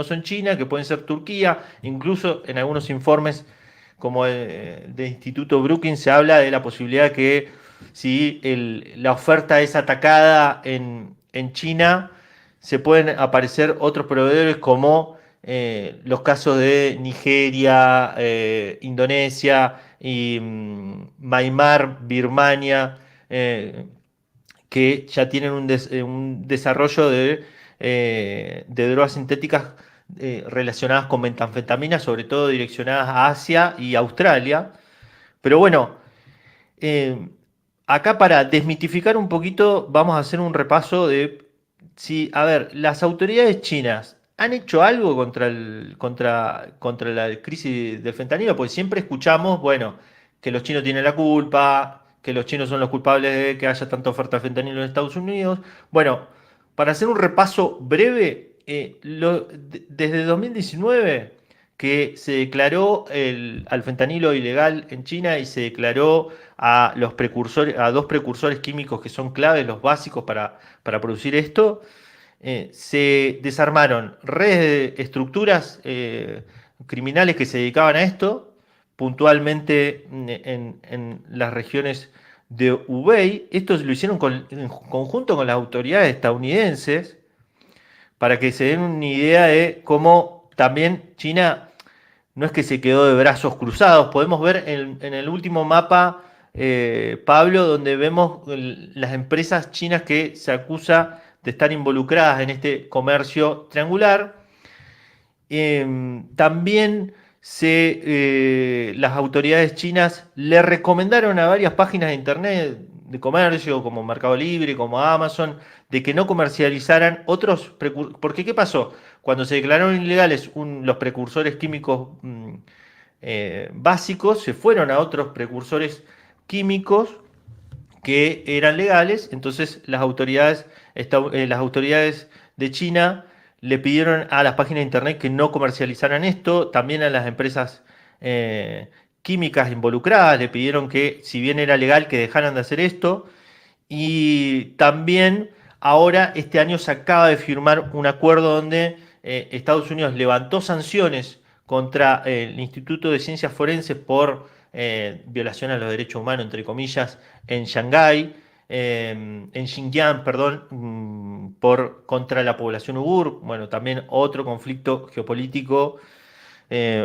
[SPEAKER 1] son China, que pueden ser Turquía, incluso en algunos informes como de Instituto Brookings se habla de la posibilidad que si la oferta es atacada en China, se pueden aparecer otros proveedores como los casos de Nigeria, Indonesia y Myanmar, Birmania, que ya tienen un desarrollo de drogas sintéticas relacionadas con metanfetaminas, sobre todo direccionadas a Asia y Australia. Pero bueno, eh, acá para desmitificar un poquito, vamos a hacer un repaso de si, a ver, las autoridades chinas han hecho algo contra la crisis del fentanilo, pues siempre escuchamos, bueno, que los chinos tienen la culpa, que los chinos son los culpables de que haya tanta oferta de fentanilo en Estados Unidos. Bueno, para hacer un repaso breve, desde 2019 que se declaró al fentanilo ilegal en China y se declaró a los precursores, a dos precursores químicos que son claves, los básicos para producir esto, se desarmaron redes de estructuras criminales que se dedicaban a esto, puntualmente en las regiones de Hubei. Esto lo hicieron en conjunto con las autoridades estadounidenses para que se den una idea de cómo también China no es que se quedó de brazos cruzados. Podemos ver en el último mapa, Pablo, donde vemos las empresas chinas que se acusa de estar involucradas en este comercio triangular. También las autoridades chinas le recomendaron a varias páginas de internet de comercio, como Mercado Libre, como Amazon, de que no comercializaran otros precursores. Porque ¿qué pasó? Cuando se declararon ilegales los precursores químicos básicos, se fueron a otros precursores químicos que eran legales. Entonces las autoridades de China le pidieron a las páginas de internet que no comercializaran esto, también a las empresas químicas involucradas le pidieron que, si bien era legal, que dejaran de hacer esto. Y también ahora, este año, se acaba de firmar un acuerdo donde Estados Unidos levantó sanciones contra el Instituto de Ciencias Forenses por violación a los derechos humanos, entre comillas, en Shanghái, en Xinjiang, perdón, contra la población uigur. Bueno, también otro conflicto geopolítico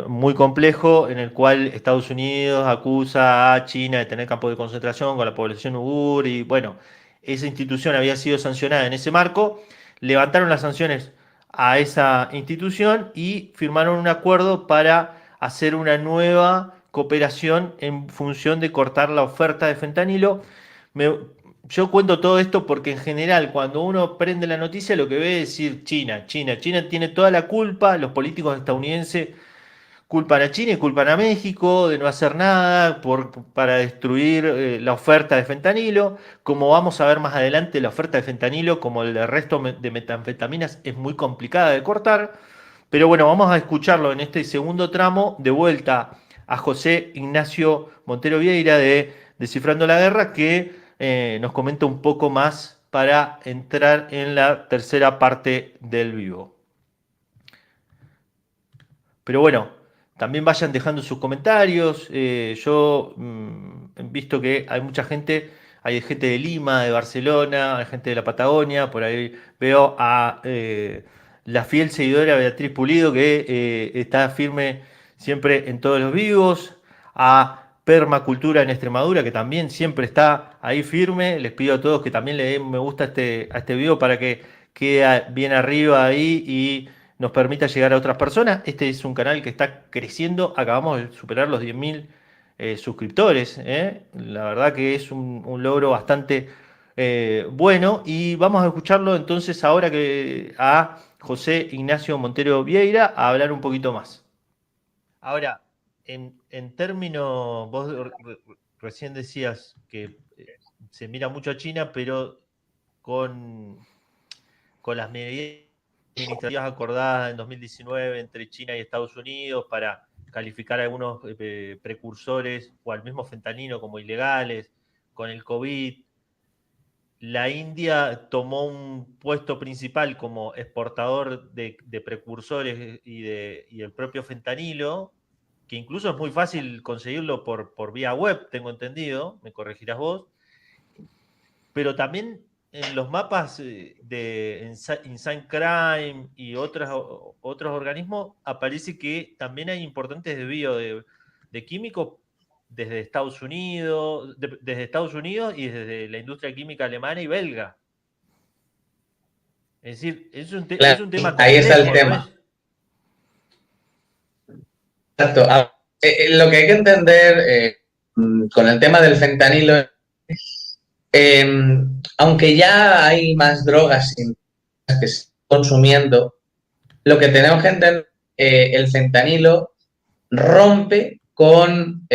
[SPEAKER 1] muy complejo en el cual Estados Unidos acusa a China de tener campos de concentración con la población uigur y bueno, esa institución había sido sancionada en ese marco, levantaron las sanciones a esa institución y firmaron un acuerdo para hacer una nueva cooperación en función de cortar la oferta de fentanilo. Me, yo cuento todo esto porque en general cuando uno prende la noticia lo que ve es decir China, China, China tiene toda la culpa, los políticos estadounidenses culpan a China y culpan a México de no hacer nada para destruir la oferta de fentanilo. Como vamos a ver más adelante, la oferta de fentanilo, como el resto de metanfetaminas, es muy complicada de cortar. Pero bueno, vamos a escucharlo en este segundo tramo, de vuelta a José Ignacio Montero Vieira de Descifrando la Guerra, que nos comenta un poco más para entrar en la tercera parte del vivo. Pero bueno, también vayan dejando sus comentarios. Yo he visto que hay gente de Lima, de Barcelona, hay gente de la Patagonia. Por ahí veo a la fiel seguidora Beatriz Pulido, que está firme siempre en todos los vivos. A Permacultura en Extremadura, que también siempre está ahí firme. Les pido a todos que también le den me gusta a este video para que quede bien arriba ahí y nos permita llegar a otras personas. Este es un canal que está creciendo, acabamos de superar los 10.000 suscriptores. La verdad que es un logro bastante bueno. Y vamos a escucharlo entonces ahora a José Ignacio Montero Vieira a hablar un poquito más. Ahora, en términos, vos recién decías que se mira mucho a China, pero con las medidas administrativas acordadas en 2019 entre China y Estados Unidos para calificar a algunos precursores o al mismo fentanilo como ilegales, con el COVID, la India tomó un puesto principal como exportador de precursores y del propio fentanilo, que incluso es muy fácil conseguirlo por vía web, tengo entendido, me corregirás vos, pero también en los mapas de Inside Crime y otros organismos aparece que también hay importantes desvíos de químicos desde Estados Unidos, y desde la industria química alemana y belga. Es decir, es un tema complejo.
[SPEAKER 3] Ahí está el tema. Exacto. Lo que hay que entender con el tema del fentanilo, aunque ya hay más drogas que se están consumiendo, lo que tenemos que entender, el fentanilo rompe con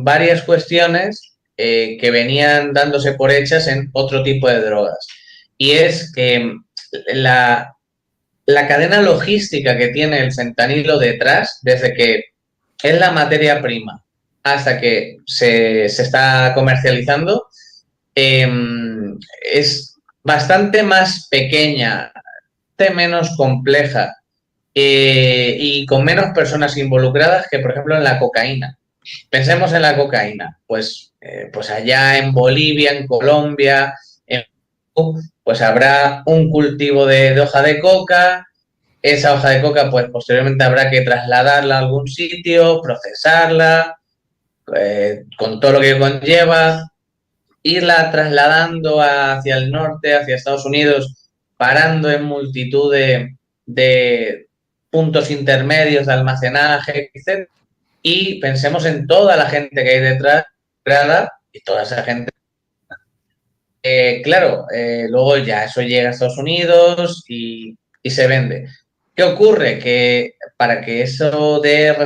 [SPEAKER 3] varias cuestiones que venían dándose por hechas en otro tipo de drogas. Y es que la cadena logística que tiene el fentanilo detrás, desde que es la materia prima hasta que se está comercializando, es bastante más pequeña, menos compleja y con menos personas involucradas que, por ejemplo, en la cocaína. Pensemos en la cocaína, pues allá en Bolivia, en Colombia, pues habrá un cultivo de hoja de coca. Esa hoja de coca, pues posteriormente habrá que trasladarla a algún sitio, procesarla, con todo lo que conlleva, irla trasladando hacia el norte, hacia Estados Unidos, parando en multitud de puntos intermedios de almacenaje, etc. Y pensemos en toda la gente que hay detrás, y toda esa gente. Claro, luego ya eso llega a Estados Unidos y se vende. ¿Qué ocurre? Que para que eso dé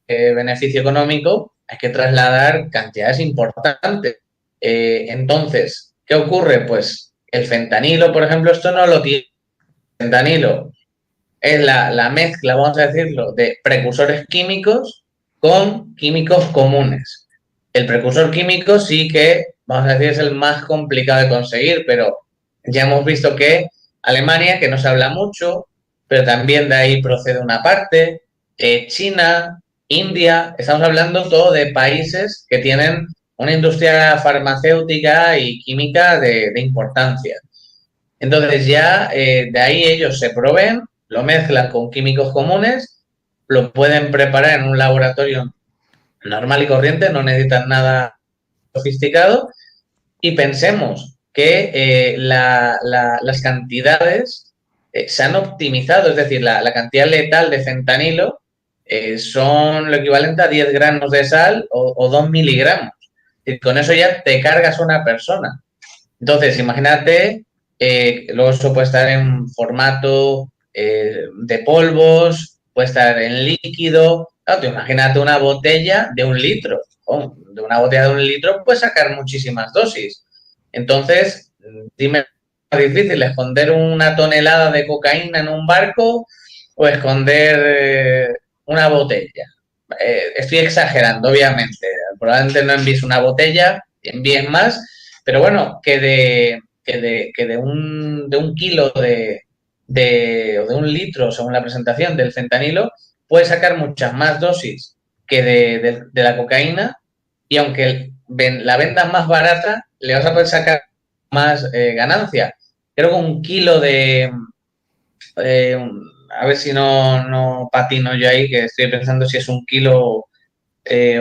[SPEAKER 3] beneficio económico hay que trasladar cantidades importantes. Entonces, ¿qué ocurre? Pues el fentanilo, por ejemplo, esto no lo tiene. El fentanilo es la mezcla, vamos a decirlo, de precursores químicos con químicos comunes. El precursor químico sí que, vamos a decir, es el más complicado de conseguir, pero ya hemos visto que Alemania, que no se habla mucho, pero también de ahí procede una parte, China, India, estamos hablando todo de países que tienen una industria farmacéutica y química de importancia. Entonces ya de ahí ellos se proveen, lo mezclan con químicos comunes, lo pueden preparar en un laboratorio normal y corriente, no necesitan nada sofisticado, y pensemos que las cantidades se han optimizado, es decir, la cantidad letal de fentanilo son lo equivalente a 10 gramos de sal o 2 miligramos. Y con eso ya te cargas a una persona. Entonces, imagínate, luego eso puede estar en formato de polvos, puede estar en líquido. Claro, imagínate una botella de 1 litro. De una botella de 1 litro puedes sacar muchísimas dosis. Entonces, dime, ¿es difícil esconder 1 tonelada de cocaína en un barco o esconder una botella? Estoy exagerando, obviamente. Probablemente no envíes una botella, envíes más, pero bueno, que de un kilo o de 1 litro, según la presentación, del fentanilo, puedes sacar muchas más dosis que de la cocaína, y aunque la vendas más barata, le vas a poder sacar más ganancia. Creo que 1 kilo a ver si no patino yo ahí, que estoy pensando si es 1 kilo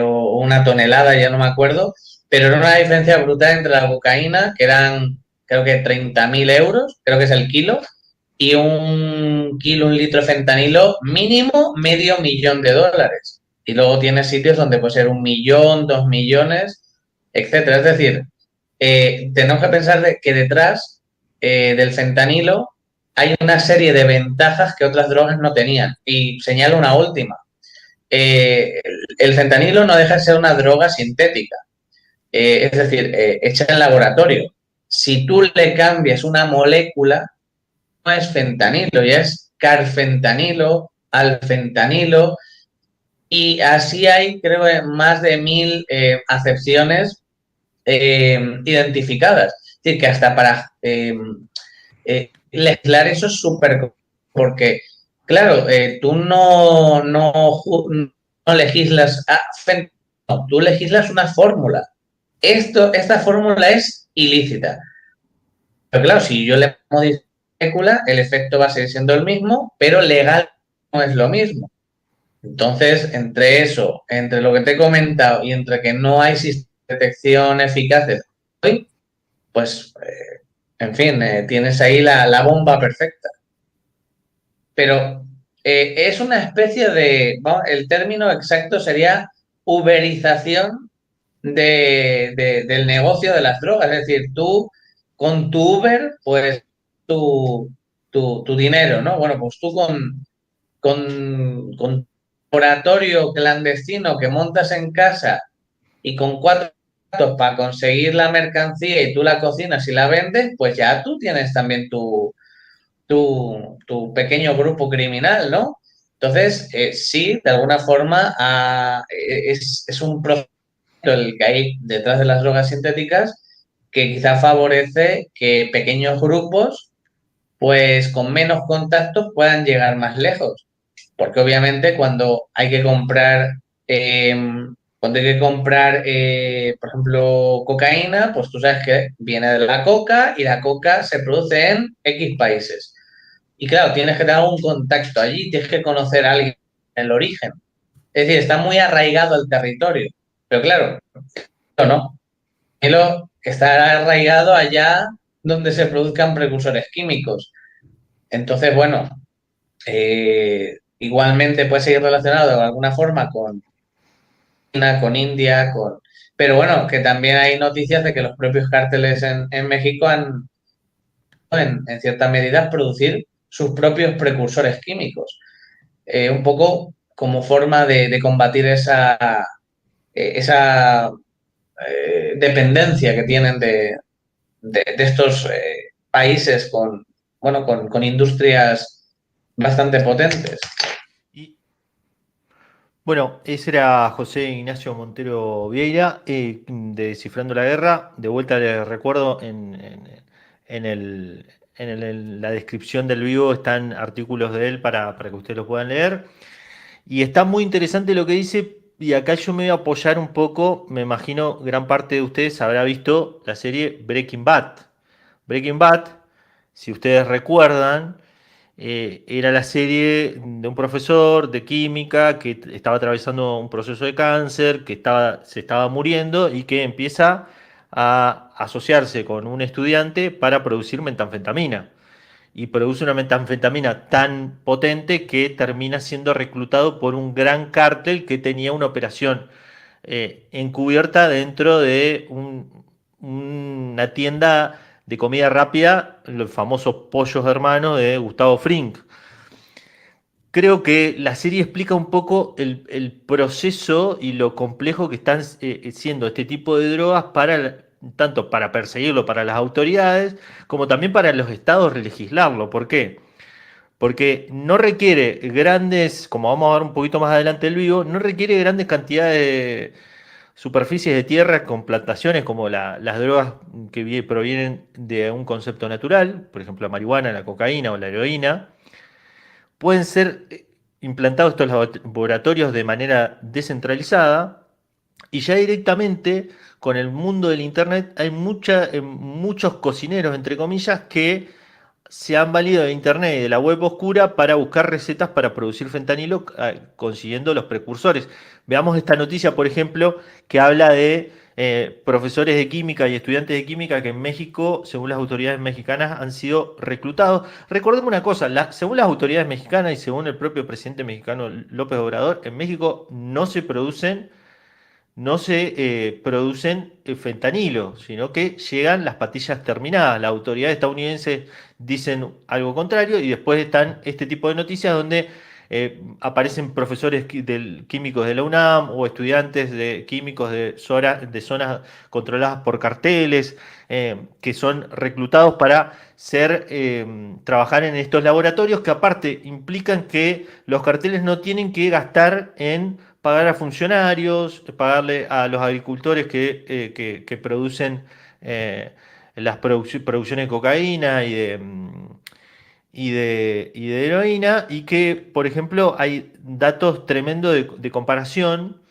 [SPEAKER 3] o 1 tonelada, ya no me acuerdo, pero era una diferencia brutal entre la cocaína, que eran creo que 30.000 euros, creo que es el kilo, y 1 kilo, 1 litro de fentanilo, mínimo $500.000. y luego tienes sitios donde puede ser 1 millón, 2 millones, etcétera. Es decir, tenemos que pensar que detrás del fentanilo hay una serie de ventajas que otras drogas no tenían. Y señalo una última. El fentanilo no deja de ser una droga sintética, es decir, hecha en laboratorio. Si tú le cambias una molécula, no es fentanilo, ya es carfentanilo, alfentanilo, y así hay, creo, más de 1000 acepciones identificadas. Es decir, que hasta para legislar eso es súper... Porque, claro, tú no legislas... no, tú legislas una fórmula. Esta fórmula es ilícita. Pero claro, si yo le modifico la molécula, el efecto va a seguir siendo el mismo, pero legal no es lo mismo. Entonces, entre eso, entre lo que te he comentado y entre que no hay sistemas de detección eficaces, pues, en fin, tienes ahí la bomba perfecta. Pero es una especie de, el término exacto sería uberización del negocio de las drogas. Es decir, tú con tu Uber, pues tu dinero, ¿no? Bueno, pues tú con laboratorio clandestino que montas en casa y con 4 datos para conseguir la mercancía y tú la cocinas y la vendes, pues ya tú tienes también tu pequeño grupo criminal, ¿no? Entonces, sí, de alguna forma es un proceso el que hay detrás de las drogas sintéticas que quizá favorece que pequeños grupos, pues con menos contactos, puedan llegar más lejos. Porque obviamente eh, cuando hay que comprar, por ejemplo, cocaína, pues tú sabes que viene de la coca y la coca se produce en X países. Y claro, tienes que tener un contacto allí, tienes que conocer a alguien en el origen. Es decir, está muy arraigado el territorio. Pero claro, no. Está arraigado allá donde se produzcan precursores químicos. Entonces, bueno, igualmente puede seguir relacionado de alguna forma con China, con India, pero bueno, que también hay noticias de que los propios cárteles en México han, en cierta medida, producir sus propios precursores químicos. Un poco como forma de combatir esa dependencia que tienen de estos países con industrias bastante potentes.
[SPEAKER 1] Y bueno, ese era José Ignacio Montero Vieira, de Descifrando la Guerra. De vuelta les recuerdo, en la descripción del vivo están artículos de él para que ustedes los puedan leer. Y está muy interesante lo que dice, y acá yo me voy a apoyar un poco. Me imagino gran parte de ustedes habrá visto la serie Breaking Bad. Breaking Bad, si ustedes recuerdan, era la serie de un profesor de química que estaba atravesando un proceso de cáncer, se estaba muriendo y que empieza a asociarse con un estudiante para producir metanfetamina. Y produce una metanfetamina tan potente que termina siendo reclutado por un gran cártel que tenía una operación encubierta dentro de una tienda de comida rápida, los famosos pollos hermanos de Gustavo Fring. Creo que la serie explica un poco el proceso y lo complejo que están siendo este tipo de drogas tanto para perseguirlo para las autoridades, como también para los estados legislarlo. ¿Por qué? Porque no requiere grandes, como vamos a ver un poquito más adelante el vivo, no requiere grandes cantidades de superficies de tierra con plantaciones como las drogas que provienen de un concepto natural, por ejemplo la marihuana, la cocaína o la heroína. Pueden ser implantados estos laboratorios de manera descentralizada y ya directamente con el mundo del Internet hay muchos cocineros, entre comillas, que se han valido de Internet y de la web oscura para buscar recetas para producir fentanilo, consiguiendo los precursores. Veamos esta noticia, por ejemplo, que habla de profesores de química y estudiantes de química que en México, según las autoridades mexicanas, han sido reclutados. Recordemos una cosa, según las autoridades mexicanas y según el propio presidente mexicano López Obrador, en México no se producen fentanilo, sino que llegan las pastillas terminadas. Las autoridades estadounidenses dicen algo contrario y después están este tipo de noticias donde aparecen profesores químicos de la UNAM o estudiantes de químicos de zonas controladas por carteles que son reclutados para trabajar en estos laboratorios que aparte implican que los carteles no tienen que gastar en pagar a funcionarios, pagarle a los agricultores que producen las producciones de cocaína y de heroína, y que, por ejemplo, hay datos tremendos de comparación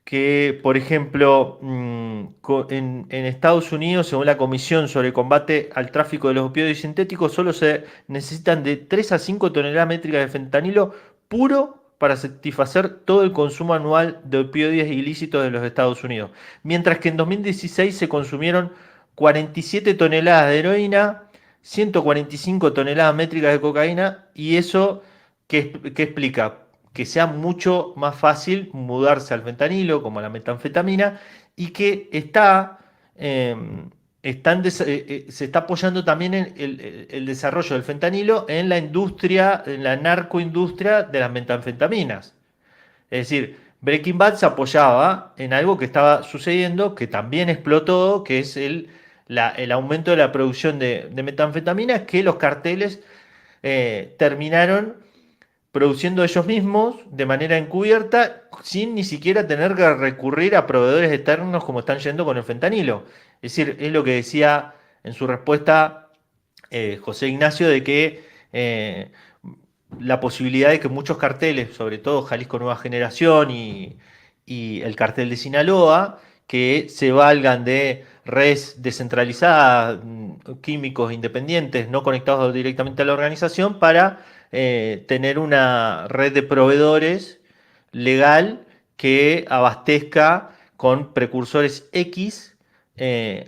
[SPEAKER 1] que, por ejemplo, en Estados Unidos, según la Comisión sobre el Combate al Tráfico de los Opioides Sintéticos, solo se necesitan de 3 a 5 toneladas métricas de fentanilo puro para satisfacer todo el consumo anual de opioides ilícitos de los Estados Unidos. Mientras que en 2016 se consumieron 47 toneladas de heroína, 145 toneladas métricas de cocaína, y eso, ¿qué explica? Que sea mucho más fácil mudarse al fentanilo, como a la metanfetamina, y que eh, se está apoyando también en el desarrollo del fentanilo en la industria, en la narcoindustria de las metanfetaminas. Es decir, Breaking Bad se apoyaba en algo que estaba sucediendo, que también explotó, que es el aumento de la producción de metanfetaminas, que los carteles terminaron produciendo ellos mismos de manera encubierta, sin ni siquiera tener que recurrir a proveedores externos como están yendo con el fentanilo. Es decir, es lo que decía en su respuesta José Ignacio, de que la posibilidad de que muchos carteles, sobre todo Jalisco Nueva Generación y el cartel de Sinaloa, que se valgan de redes descentralizadas, químicos independientes, no conectados directamente a la organización, para tener una red de proveedores legal que abastezca con precursores X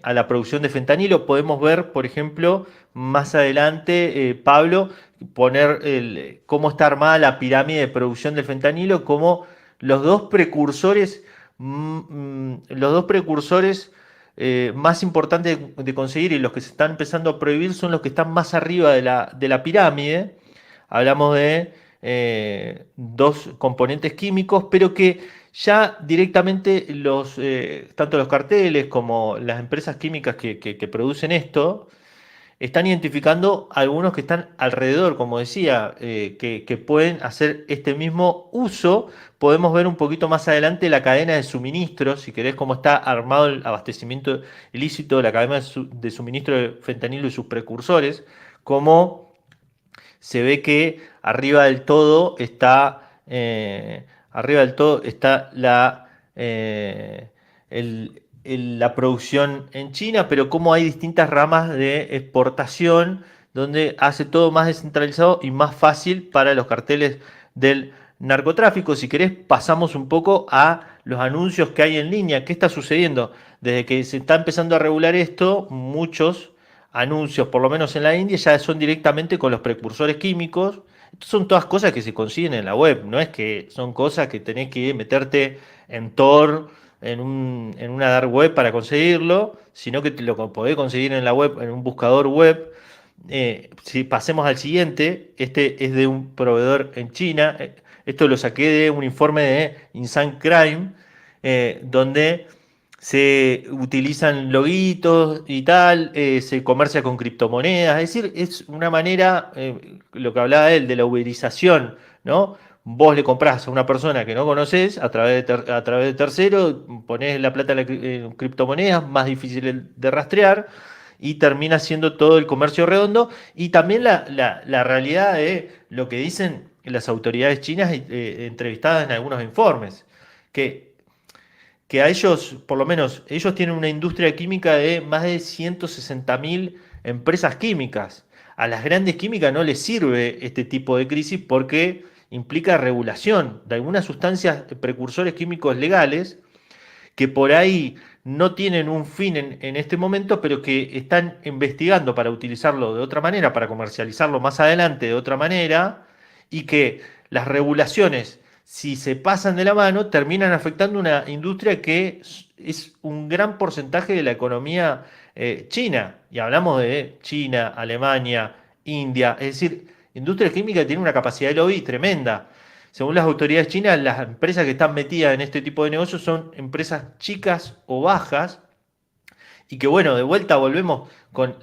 [SPEAKER 1] a la producción de fentanilo. Podemos ver, por ejemplo, más adelante, Pablo, poner cómo está armada la pirámide de producción del fentanilo, como los dos precursores, más importantes de conseguir y los que se están empezando a prohibir son los que están más arriba de la pirámide. Hablamos de dos componentes químicos, pero que ya directamente tanto los carteles como las empresas químicas que producen esto están identificando algunos que están alrededor, como decía, que pueden hacer este mismo uso. Podemos ver un poquito más adelante la cadena de suministro, si querés, cómo está armado el abastecimiento ilícito de la cadena de suministro de fentanilo y sus precursores, como se ve que arriba del todo está la producción en China, pero como hay distintas ramas de exportación donde hace todo más descentralizado y más fácil para los carteles del narcotráfico. Si querés, pasamos un poco a los anuncios que hay en línea. ¿Qué está sucediendo? Desde que se está empezando a regular esto, muchos anuncios, por lo menos en la India, ya son directamente con los precursores químicos. Estas son todas cosas que se consiguen en la web, no es que son cosas que tenés que meterte en Tor, en una dark web para conseguirlo, sino que te lo podés conseguir en la web, en un buscador web. Si pasemos al siguiente, este es de un proveedor en China. Esto lo saqué de un informe de Insan Crime, donde se utilizan loguitos y tal, se comercia con criptomonedas, es decir, es una manera, lo que hablaba él, de la uberización, ¿no? Vos le comprás a una persona que no conoces a través de terceros, ponés la plata en criptomonedas, más difícil de rastrear, y termina siendo todo el comercio redondo. Y también la realidad de lo que dicen las autoridades chinas entrevistadas en algunos informes, que a ellos, por lo menos, ellos tienen una industria química de más de 160.000 empresas químicas. A las grandes químicas no les sirve este tipo de crisis porque implica regulación de algunas sustancias, precursores químicos legales, que por ahí no tienen un fin en este momento, pero que están investigando para utilizarlo de otra manera, para comercializarlo más adelante de otra manera, y que las regulaciones, si se pasan de la mano, terminan afectando una industria que es un gran porcentaje de la economía china. Y hablamos de China, Alemania, India, es decir, industria química que tiene una capacidad de lobby tremenda. Según las autoridades chinas, las empresas que están metidas en este tipo de negocios son empresas chicas o bajas y que bueno, de vuelta volvemos con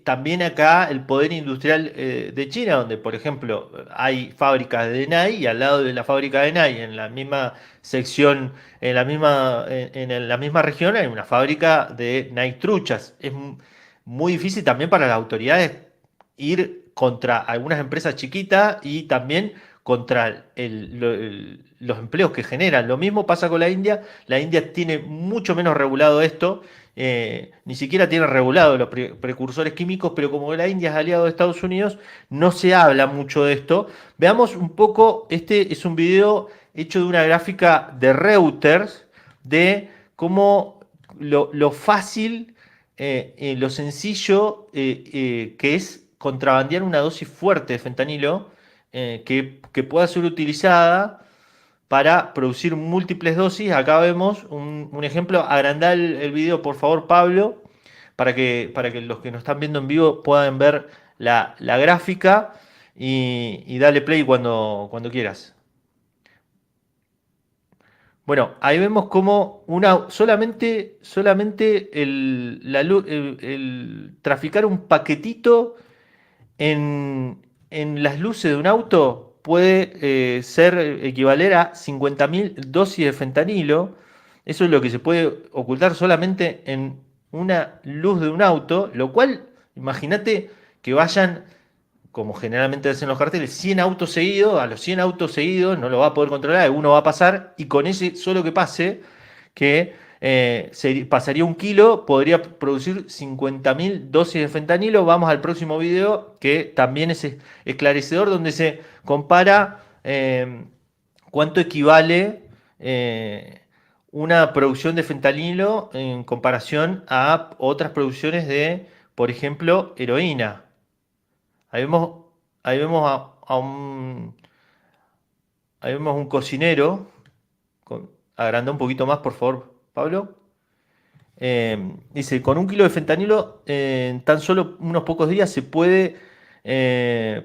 [SPEAKER 1] también acá el poder industrial de China, donde por ejemplo hay fábricas de Denai y al lado de la fábrica de Denai, en la misma sección, en la misma región, hay una fábrica de Nike truchas. Es muy difícil también para las autoridades ir contra algunas empresas chiquitas y también contra los empleos que generan. Lo mismo pasa con la India. La India tiene mucho menos regulado esto, ni siquiera tiene regulado los precursores químicos, pero como la India es aliado de Estados Unidos, no se habla mucho de esto. Veamos un poco, este es un video hecho de una gráfica de Reuters de cómo lo fácil, lo sencillo que es contrabandear una dosis fuerte de fentanilo que pueda ser utilizada para producir múltiples dosis. Acá vemos un ejemplo. Agrandá el video, por favor, Pablo, para que los que nos están viendo en vivo puedan ver la gráfica y dale play cuando quieras. Bueno, ahí vemos como solamente el traficar un paquetito en las luces de un auto puede equivaler a 50.000 dosis de fentanilo. Eso es lo que se puede ocultar solamente en una luz de un auto, lo cual, imagínate que vayan, como generalmente hacen los carteles, 100 autos seguidos. A los 100 autos seguidos no lo va a poder controlar, uno va a pasar y con ese solo que pase, que pasaría 1 kilo, podría producir 50.000 dosis de fentanilo. Vamos al próximo video, que también es esclarecedor, donde se compara cuánto equivale una producción de fentanilo en comparación a otras producciones de, por ejemplo, heroína. Ahí vemos, ahí vemos un cocinero. Agranda un poquito más, por favor, Pablo. Dice, con 1 kilo de fentanilo en tan solo unos pocos días se puede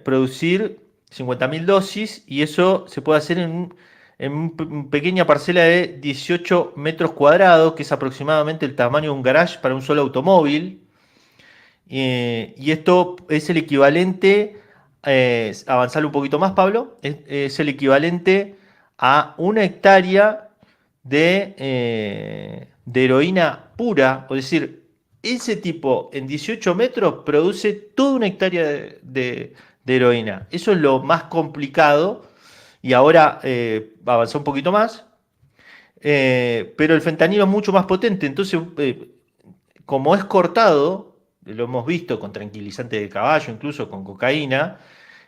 [SPEAKER 1] producir 50.000 dosis, y eso se puede hacer en una pequeña parcela de 18 metros cuadrados, que es aproximadamente el tamaño de un garage para un solo automóvil. Y esto es el equivalente, avanzarlo un poquito más, Pablo, es el equivalente a 1 hectárea de heroína pura. Es decir, ese tipo en 18 metros produce toda 1 hectárea de heroína. Eso es lo más complicado. Y ahora avanzó un poquito más. Pero el fentanilo es mucho más potente. Entonces, como es cortado, lo hemos visto con tranquilizante de caballo, incluso con cocaína,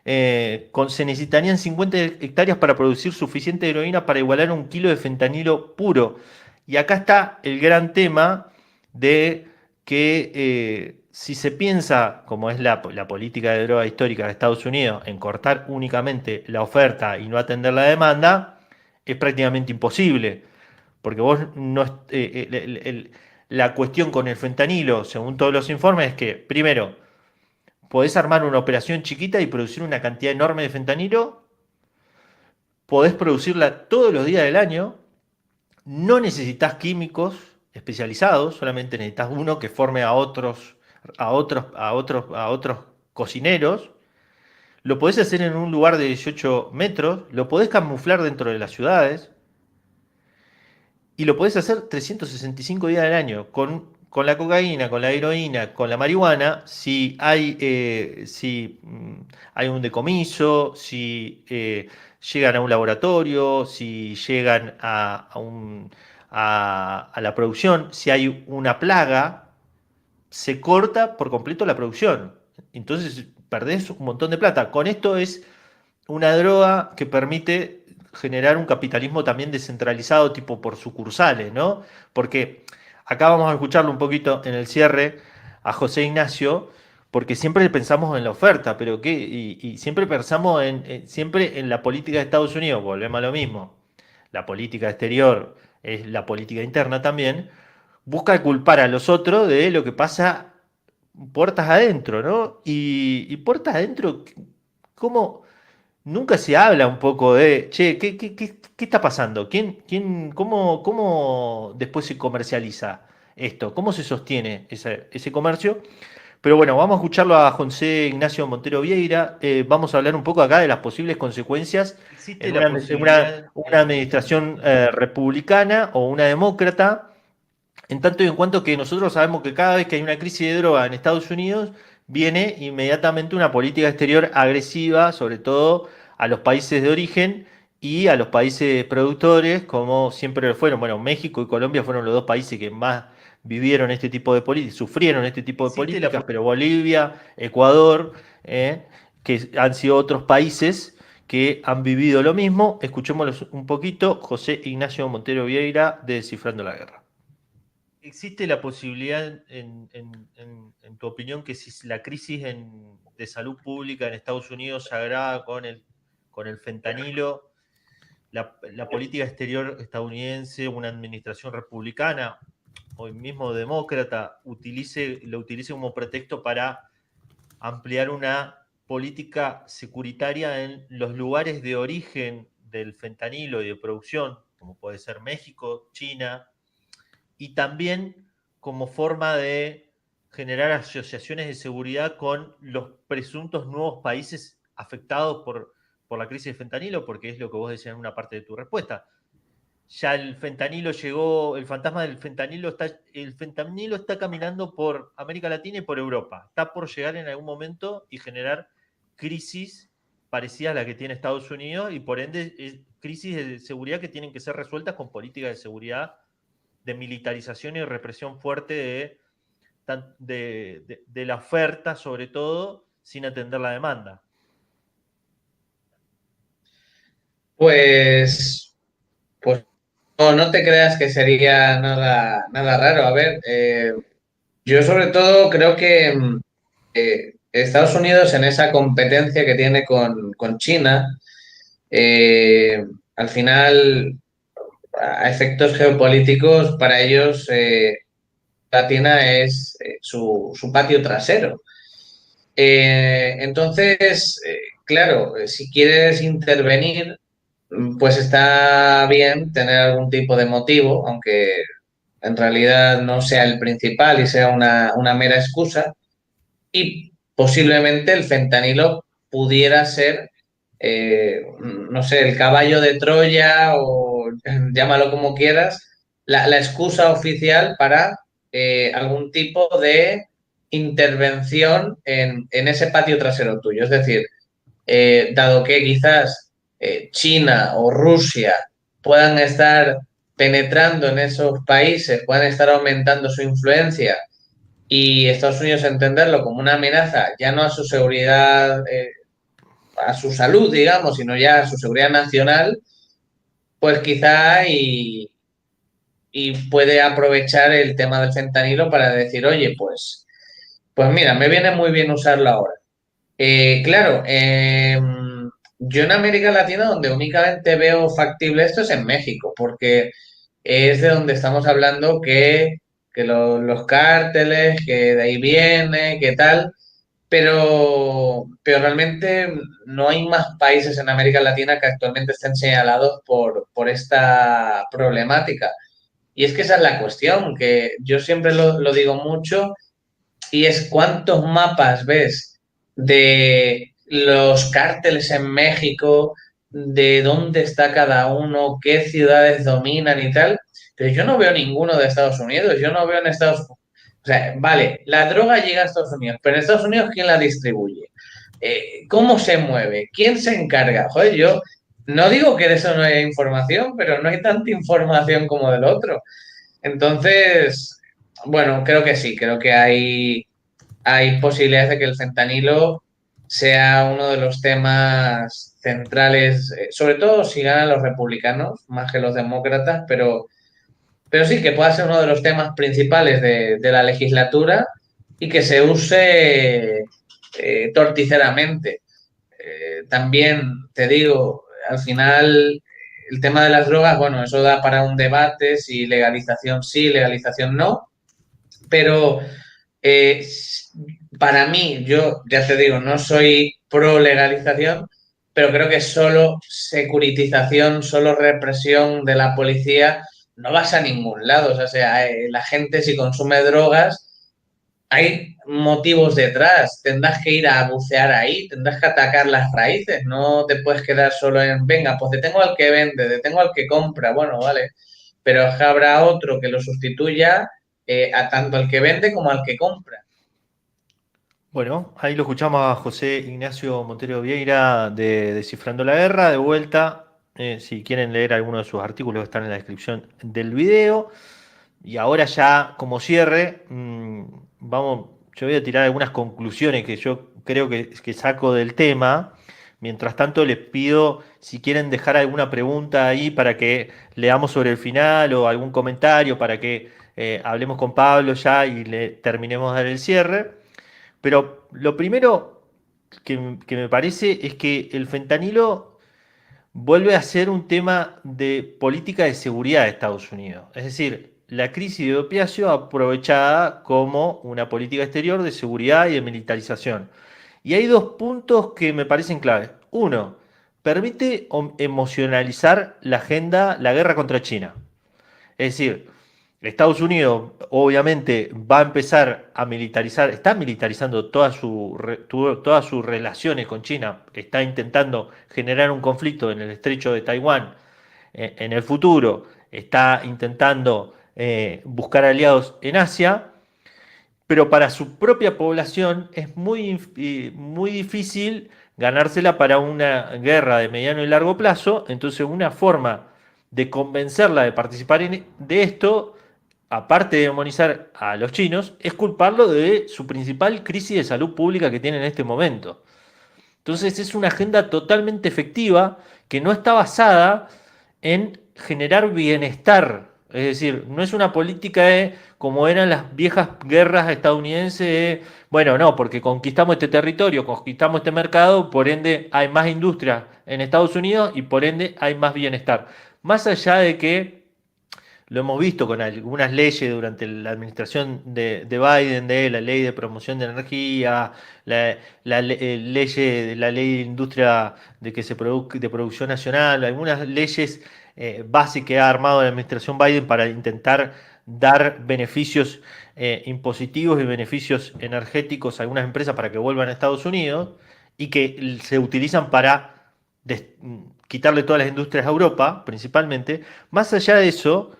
[SPEAKER 1] se necesitarían 50 hectáreas para producir suficiente heroína para igualar 1 kilo de fentanilo puro. Y acá está el gran tema de que si se piensa, como es la política de droga histórica de Estados Unidos, en cortar únicamente la oferta y no atender la demanda, es prácticamente imposible. Porque vos no, la cuestión con el fentanilo, según todos los informes, es que, primero, podés armar una operación chiquita y producir una cantidad enorme de fentanilo. Podés producirla todos los días del año. No necesitas químicos especializados, solamente necesitas uno que forme a otros cocineros. Lo podés hacer en un lugar de 18 metros, lo podés camuflar dentro de las ciudades y lo podés hacer 365 días del año. Con la cocaína, con la heroína, con la marihuana, si hay un decomiso, si llegan a un laboratorio, si llegan a la producción, si hay una plaga, se corta por completo la producción. Entonces perdés un montón de plata. Con esto es una droga que permite generar un capitalismo también descentralizado, tipo por sucursales, ¿no? Porque Acá vamos a escucharlo un poquito en el cierre a José Ignacio, porque siempre pensamos en la oferta, pero ¿qué? Y siempre pensamos siempre en la política de Estados Unidos, volvemos a lo mismo. La política exterior es la política interna también, busca culpar a los otros de lo que pasa puertas adentro, ¿no? Y puertas adentro, ¿cómo? Nunca se habla un poco de, che, ¿qué está pasando? ¿Cómo después se comercializa esto? ¿Cómo se sostiene ese comercio? Pero bueno, vamos a escucharlo a José Ignacio Montero Vieira. Vamos a hablar un poco acá de las posibles consecuencias
[SPEAKER 2] Existe
[SPEAKER 1] en
[SPEAKER 2] la posibilidad
[SPEAKER 1] una administración republicana o una demócrata, en tanto y en cuanto que nosotros sabemos que cada vez que hay una crisis de droga en Estados Unidos, viene inmediatamente una política exterior agresiva, sobre todo a los países de origen y a los países productores, como siempre lo fueron. Bueno, México y Colombia fueron los dos países que más vivieron este tipo de políticas, sufrieron este tipo de políticas, pero Bolivia, Ecuador, que han sido otros países que han vivido lo mismo. Escuchémoslos un poquito. José Ignacio Montero Vieira de Descifrando la Guerra. ¿Existe la posibilidad, en tu opinión, que si la crisis de salud pública en Estados Unidos se agrava con el fentanilo, la política exterior estadounidense, una administración republicana o mismo demócrata, lo utilice como pretexto para ampliar una política securitaria en los lugares de origen del fentanilo y de producción, como puede ser México, China, y también como forma de generar asociaciones de seguridad con los presuntos nuevos países afectados por la crisis de fentanilo, porque es lo que vos decías en una parte de tu respuesta. Ya el fentanilo llegó, el fentanilo está caminando por América Latina y por Europa. Está por llegar en algún momento y generar crisis parecidas a la que tiene Estados Unidos y por ende crisis de seguridad que tienen que ser resueltas con políticas de seguridad, de militarización y represión fuerte de la oferta, sobre todo, sin atender la demanda.
[SPEAKER 3] Pues no, no te creas que sería nada raro. A ver, yo sobre todo creo que Estados Unidos en esa competencia que tiene con China, eh, al final, a efectos geopolíticos, para ellos Latina es su patio trasero. Entonces, claro, si quieres intervenir, pues está bien tener algún tipo de motivo, aunque en realidad no sea el principal y sea una mera excusa. Y posiblemente el fentanilo pudiera ser, no sé, el caballo de Troya o llámalo como quieras, la excusa oficial para algún tipo de intervención en ese patio trasero tuyo. Es decir, dado que quizás China o Rusia puedan estar penetrando en esos países, puedan estar aumentando su influencia y Estados Unidos entenderlo como una amenaza, ya no a su seguridad, a su salud, digamos, sino ya a su seguridad nacional, pues quizá y puede aprovechar el tema del fentanilo para decir, oye, pues mira, me viene muy bien usarlo ahora. Claro, yo en América Latina donde únicamente veo factible esto es en México, porque es de donde estamos hablando que los cárteles, que de ahí viene, que tal, pero realmente no hay más países en América Latina que actualmente estén señalados por esta problemática. Y es que esa es la cuestión, que yo siempre lo digo mucho, y es cuántos mapas ves de los cárteles en México, de dónde está cada uno, qué ciudades dominan y tal, pero yo no veo ninguno de Estados Unidos, yo no veo en Estados Unidos. O sea, vale, la droga llega a Estados Unidos, pero en Estados Unidos, ¿quién la distribuye? ¿Cómo se mueve? ¿Quién se encarga? Joder, yo no digo que de eso no haya información, pero no hay tanta información como del otro. Entonces, bueno, creo que sí, creo que hay posibilidades de que el fentanilo sea uno de los temas centrales, sobre todo si ganan los republicanos, más que los demócratas, pero pero sí que pueda ser uno de los temas principales de la legislatura y que se use torticeramente. También te digo, al final el tema de las drogas, bueno, eso da para un debate, si legalización sí, legalización no, pero eh, para mí, yo ya te digo, no soy pro legalización, pero creo que solo securitización, solo represión de la policía no vas a ningún lado. O sea, la gente si consume drogas, hay motivos detrás. Tendrás que ir a bucear ahí, tendrás que atacar las raíces. No te puedes quedar solo en, venga, pues detengo al que vende, detengo al que compra. Bueno, vale, pero es que habrá otro que lo sustituya a tanto al que vende como al que compra.
[SPEAKER 1] Bueno, ahí lo escuchamos a José Ignacio Montero Vieira de Descifrando la Guerra, de vuelta. Si quieren leer alguno de sus artículos, están en la descripción del video. Y ahora ya como cierre, vamos, yo voy a tirar algunas conclusiones que yo creo que saco del tema. Mientras tanto, les pido si quieren dejar alguna pregunta ahí para que leamos sobre el final o algún comentario para que hablemos con Pablo ya y le terminemos de dar el cierre. Pero lo primero que me parece es que el fentanilo vuelve a ser un tema de política de seguridad de Estados Unidos. Es decir, la crisis de opiáceo aprovechada como una política exterior de seguridad y de militarización. Y hay dos puntos que me parecen claves. Uno, permite emocionalizar la agenda, la guerra contra China. Es decir, Estados Unidos obviamente va a empezar a militarizar, está militarizando todas sus relaciones con China, está intentando generar un conflicto en el estrecho de Taiwán en el futuro, está intentando buscar aliados en Asia, pero para su propia población es muy difícil ganársela para una guerra de mediano y largo plazo, entonces una forma de convencerla de participar de esto, aparte de demonizar a los chinos, es culparlo de su principal crisis de salud pública que tiene en este momento. Entonces es una agenda totalmente efectiva que no está basada en generar bienestar. Es decir, no es una política de como eran las viejas guerras estadounidenses de, bueno, no, porque conquistamos este territorio, conquistamos este mercado, por ende hay más industria en Estados Unidos y por ende hay más bienestar. Más allá de que lo hemos visto con algunas leyes durante la administración de Biden, de la ley de promoción de energía, la ley de industria de que de producción nacional, algunas leyes básicas que ha armado la administración Biden para intentar dar beneficios impositivos y beneficios energéticos a algunas empresas para que vuelvan a Estados Unidos y que se utilizan para des- quitarle todas las industrias a Europa, principalmente. Más allá de eso,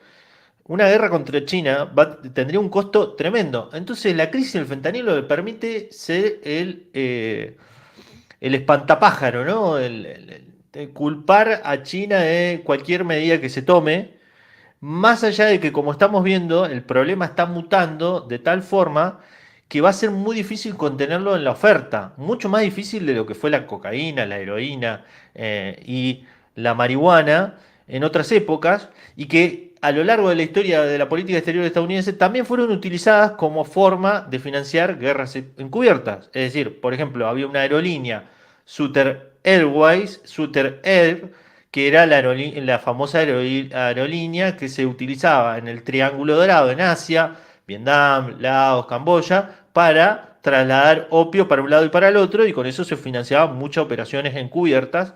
[SPEAKER 1] una guerra contra China tendría un costo tremendo. Entonces la crisis del fentanilo le permite ser el espantapájaro, ¿no? El culpar a China de cualquier medida que se tome, más allá de que, como estamos viendo, el problema está mutando de tal forma que va a ser muy difícil contenerlo en la oferta, mucho más difícil de lo que fue la cocaína, la heroína y la marihuana en otras épocas, y que a lo largo de la historia de la política exterior estadounidense también fueron utilizadas como forma de financiar guerras encubiertas. Es decir, por ejemplo, había una aerolínea, Sutter Airways, Sutter Air, que era la famosa aerolínea que se utilizaba en el Triángulo Dorado en Asia, Vietnam, Laos, Camboya, para trasladar opio para un lado y para el otro, y con eso se financiaban muchas operaciones encubiertas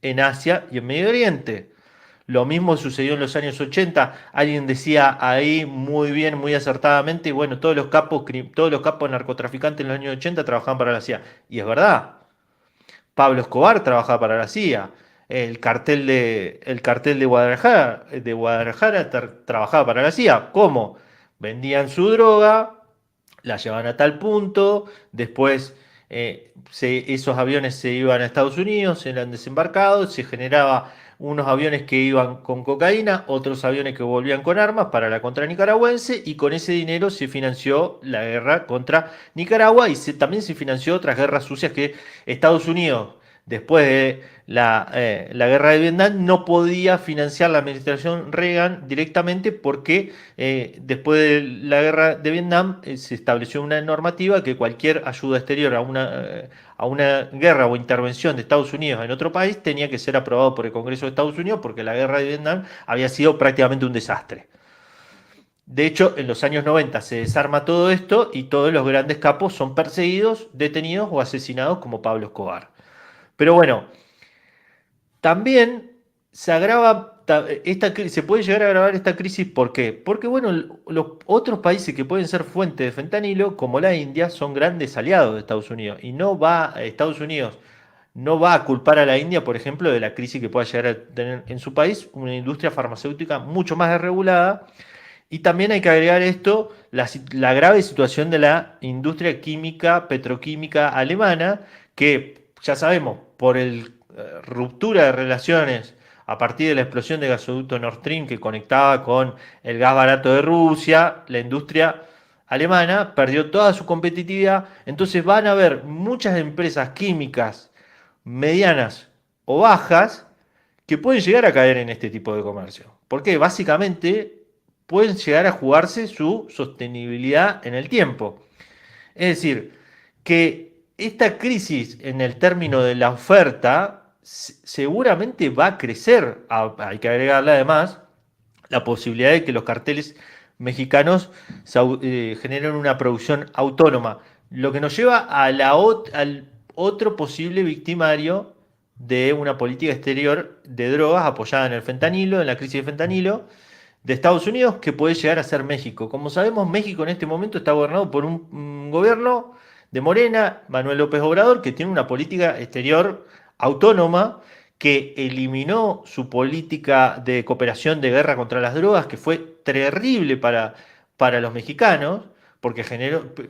[SPEAKER 1] en Asia y en Medio Oriente. Lo mismo sucedió en los años 80. Alguien decía ahí muy bien, muy acertadamente, bueno, todos los capos narcotraficantes en los años 80 trabajaban para la CIA. Y es verdad, Pablo Escobar trabajaba para la CIA. El cartel de Guadalajara trabajaba para la CIA. ¿Cómo? Vendían su droga, la llevaban a tal punto, después esos aviones se iban a Estados Unidos, eran desembarcados, se generaba unos aviones que iban con cocaína, otros aviones que volvían con armas para la contra nicaragüense, y con ese dinero se financió la guerra contra Nicaragua y también se financió otras guerras sucias que Estados Unidos después de la guerra de Vietnam, no podía financiar la administración Reagan directamente porque después de la guerra de Vietnam se estableció una normativa que cualquier ayuda exterior a una guerra o intervención de Estados Unidos en otro país tenía que ser aprobado por el Congreso de Estados Unidos porque la guerra de Vietnam había sido prácticamente un desastre. De hecho, en los años 90 se desarma todo esto y todos los grandes capos son perseguidos, detenidos o asesinados como Pablo Escobar. Pero bueno, también se agrava, se puede llegar a agravar esta crisis, ¿por qué? Porque bueno, los otros países que pueden ser fuente de fentanilo, como la India, son grandes aliados de Estados Unidos. Y Estados Unidos no va a culpar a la India, por ejemplo, de la crisis que pueda llegar a tener en su país, una industria farmacéutica mucho más desregulada. Y también hay que agregar esto, la grave situación de la industria química, petroquímica alemana, que ya sabemos, por el ruptura de relaciones a partir de la explosión del gasoducto Nord Stream que conectaba con el gas barato de Rusia, la industria alemana perdió toda su competitividad. Entonces van a haber muchas empresas químicas medianas o bajas que pueden llegar a caer en este tipo de comercio. Porque básicamente pueden llegar a jugarse su sostenibilidad en el tiempo. Es decir, que esta crisis en el término de la oferta seguramente va a crecer. Hay que agregarle además la posibilidad de que los carteles mexicanos generen una producción autónoma, lo que nos lleva a al otro posible victimario de una política exterior de drogas apoyada en el fentanilo, en la crisis de fentanilo, de Estados Unidos, que puede llegar a ser México. Como sabemos, México en este momento está gobernado por un gobierno de Morena, Manuel López Obrador, que tiene una política exterior autónoma, que eliminó su política de cooperación de guerra contra las drogas, que fue terrible para los mexicanos, porque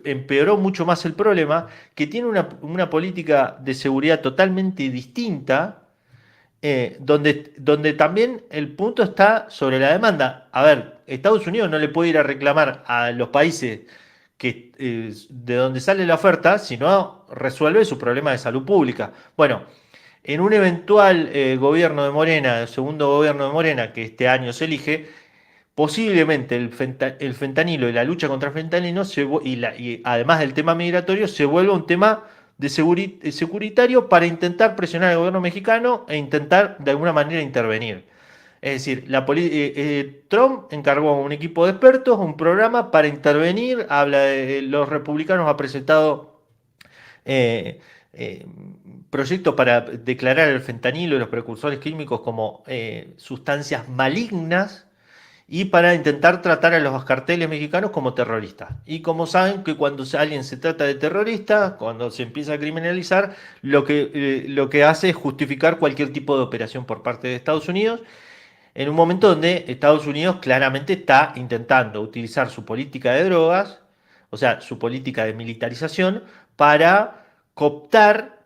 [SPEAKER 1] empeoró mucho más el problema, que tiene una política de seguridad totalmente distinta, donde también el punto está sobre la demanda. A ver, Estados Unidos no le puede ir a reclamar a los países de donde sale la oferta, si no resuelve su problema de salud pública. Bueno, en un eventual gobierno de Morena, el segundo gobierno de Morena que este año se elige, posiblemente el fentanilo y la lucha contra el fentanilo y además del tema migratorio se vuelva un tema securitario para intentar presionar al gobierno mexicano e intentar de alguna manera intervenir. Es decir, Trump encargó a un equipo de expertos, un programa para intervenir. Los republicanos han presentado eh, eh, proyectos para declarar el fentanilo y los precursores químicos como sustancias malignas y para intentar tratar a los carteles mexicanos como terroristas. Y como saben que cuando alguien se trata de terrorista, cuando se empieza a criminalizar, lo que hace es justificar cualquier tipo de operación por parte de Estados Unidos, en un momento donde Estados Unidos claramente está intentando utilizar su política de drogas, o sea, su política de militarización, para cooptar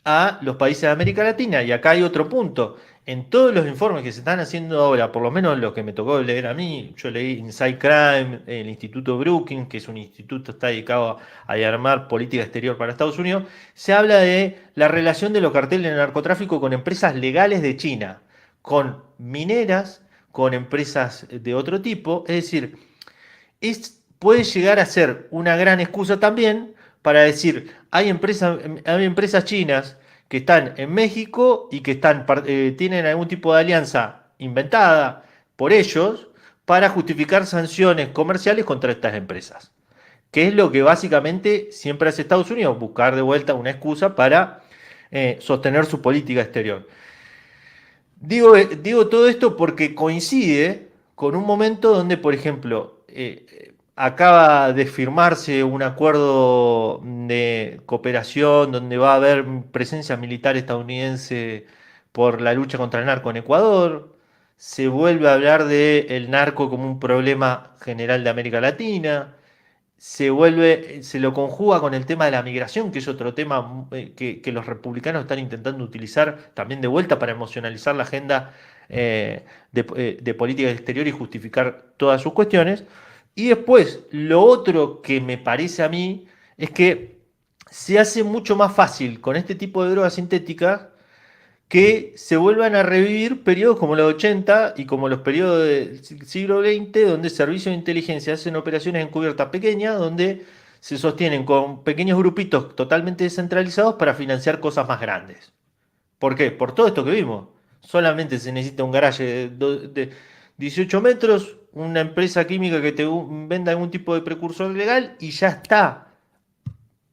[SPEAKER 1] a los países de América Latina. Y acá hay otro punto. En todos los informes que se están haciendo ahora, por lo menos los que me tocó leer a mí, yo leí Inside Crime, el Instituto Brookings, que es un instituto que está dedicado a armar política exterior para Estados Unidos, se habla de la relación de los carteles de narcotráfico con empresas legales de China, con mineras, con empresas de otro tipo. Es decir, puede llegar a ser una gran excusa también para decir, hay empresas chinas que están en México y que tienen algún tipo de alianza inventada por ellos para justificar sanciones comerciales contra estas empresas. Que es lo que básicamente siempre hace Estados Unidos, buscar de vuelta una excusa para sostener su política exterior. Digo todo esto porque coincide con un momento donde, por ejemplo, acaba de firmarse un acuerdo de cooperación donde va a haber presencia militar estadounidense por la lucha contra el narco en Ecuador. Se vuelve a hablar del narco como un problema general de América Latina. Se lo conjuga con el tema de la migración, que es otro tema que los republicanos están intentando utilizar también de vuelta para emocionalizar la agenda de política exterior y justificar todas sus cuestiones. Y después, lo otro que me parece a mí es que se hace mucho más fácil con este tipo de drogas sintéticas que se vuelvan a revivir periodos como los 80 y como los periodos del siglo XX, donde servicios de inteligencia hacen operaciones encubiertas pequeñas, donde se sostienen con pequeños grupitos totalmente descentralizados para financiar cosas más grandes. ¿Por qué? Por todo esto que vimos. Solamente se necesita un garaje de 18 metros, una empresa química que te venda algún tipo de precursor legal y ya está.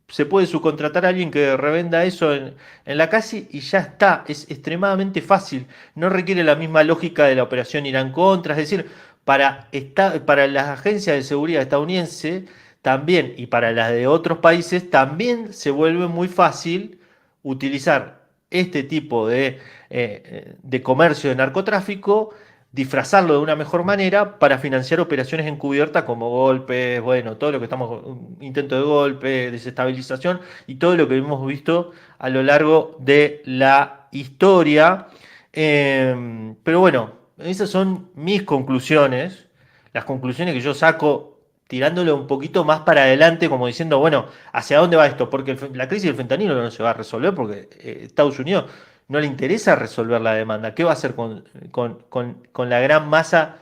[SPEAKER 1] Se puede subcontratar a alguien que revenda eso en la calle y ya está. Es extremadamente fácil. No requiere la misma lógica de la operación Irán Contra. Es decir, para las agencias de seguridad estadounidenses también y para las de otros países también se vuelve muy fácil utilizar este tipo de comercio de narcotráfico, disfrazarlo de una mejor manera para financiar operaciones encubiertas como golpes, bueno, todo lo que estamos, intento de golpe, desestabilización y todo lo que hemos visto a lo largo de la historia. Pero bueno, esas son mis conclusiones, las conclusiones que yo saco tirándolo un poquito más para adelante, como diciendo, bueno, ¿hacia dónde va esto? Porque la crisis del fentanilo no se va a resolver porque Estados Unidos no le interesa resolver la demanda. ¿Qué va a hacer con la gran masa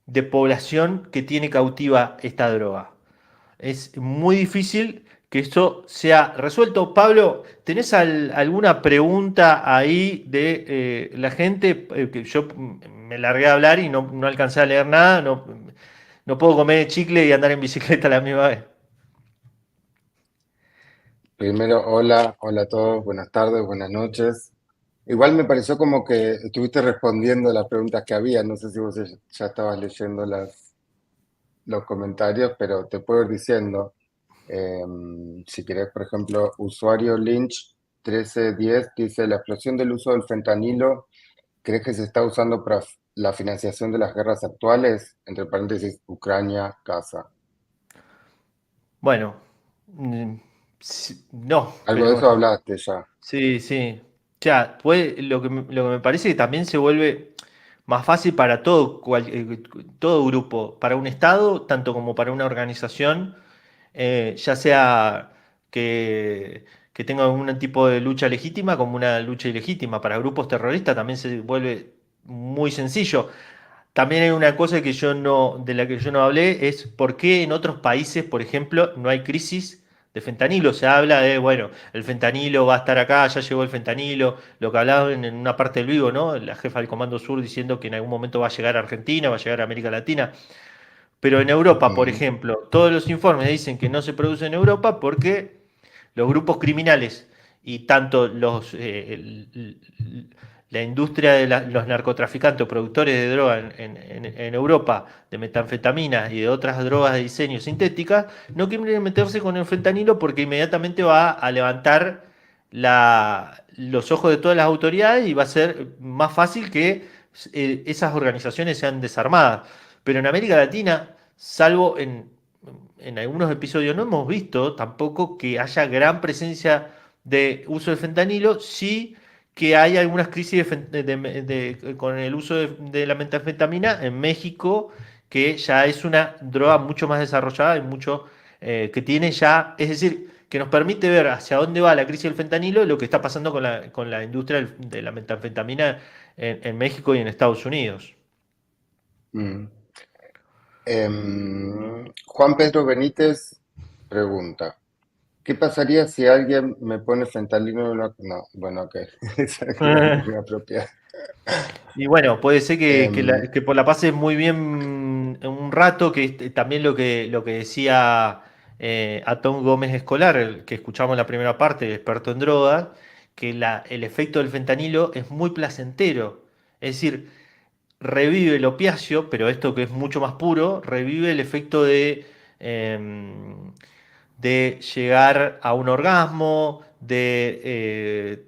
[SPEAKER 1] de población que tiene cautiva esta droga? Es muy difícil que esto sea resuelto. Pablo, ¿tenés alguna pregunta ahí de la gente? Que yo me largué a hablar y no alcancé a leer nada. No puedo comer chicle y andar en bicicleta a la misma vez.
[SPEAKER 4] Primero, hola a todos, buenas tardes, buenas noches. Igual me pareció como que estuviste respondiendo las preguntas que había, no sé si vos ya estabas leyendo los comentarios, pero te puedo ir diciendo, eh, si querés, por ejemplo, usuario Lynch 1310 dice, la explosión del uso del fentanilo, ¿crees que se está usando para la financiación de las guerras actuales? Entre paréntesis, Ucrania, Gaza.
[SPEAKER 1] Bueno, no,
[SPEAKER 4] Algo de
[SPEAKER 1] pero
[SPEAKER 4] eso hablaste ya.
[SPEAKER 1] sí, sí. Ya, lo que me parece que también se vuelve más fácil para todo grupo, para un Estado, tanto como para una organización, ya sea que tenga algún tipo de lucha legítima como una lucha ilegítima. Para grupos terroristas también se vuelve muy sencillo. También hay una cosa de la que yo no hablé, es por qué en otros países, por ejemplo, no hay crisis de fentanilo. Se habla de, bueno, el fentanilo va a estar acá, ya llegó el fentanilo, lo que hablaban en una parte del vivo, ¿no? La jefa del Comando Sur diciendo que en algún momento va a llegar a Argentina, va a llegar a América Latina. Pero en Europa, por
[SPEAKER 4] Ujú.
[SPEAKER 1] ejemplo, todos los informes dicen que no se produce en Europa porque los grupos criminales y tanto la industria de los narcotraficantes o productores de droga en Europa, de metanfetaminas y de otras drogas de diseño sintéticas, no quieren meterse con el fentanilo porque inmediatamente va a levantar los ojos de todas las autoridades y va a ser más fácil que esas organizaciones sean desarmadas. Pero en América Latina, salvo en algunos episodios, no hemos visto tampoco que haya gran presencia de uso de fentanilo, sí que hay algunas crisis con el uso de la metanfetamina en México, que ya es una droga mucho más desarrollada y mucho que tiene ya, es decir, que nos permite ver hacia dónde va la crisis del fentanilo y lo que está pasando con la industria de la metanfetamina en México y en Estados Unidos.
[SPEAKER 4] Mm. Juan Pedro Benítez pregunta, ¿qué pasaría si alguien me pone fentanilo en una... No, bueno, ok, esa es muy apropiada.
[SPEAKER 1] Y bueno, puede ser
[SPEAKER 4] Em,
[SPEAKER 1] que por la pases muy bien un rato, que también lo que decía Atón Gómez Escolar, el que escuchamos en la primera parte, el experto en drogas, que el efecto del fentanilo es muy placentero. Es decir, revive el opiáceo, pero esto que es mucho más puro, revive el efecto de llegar a un orgasmo, de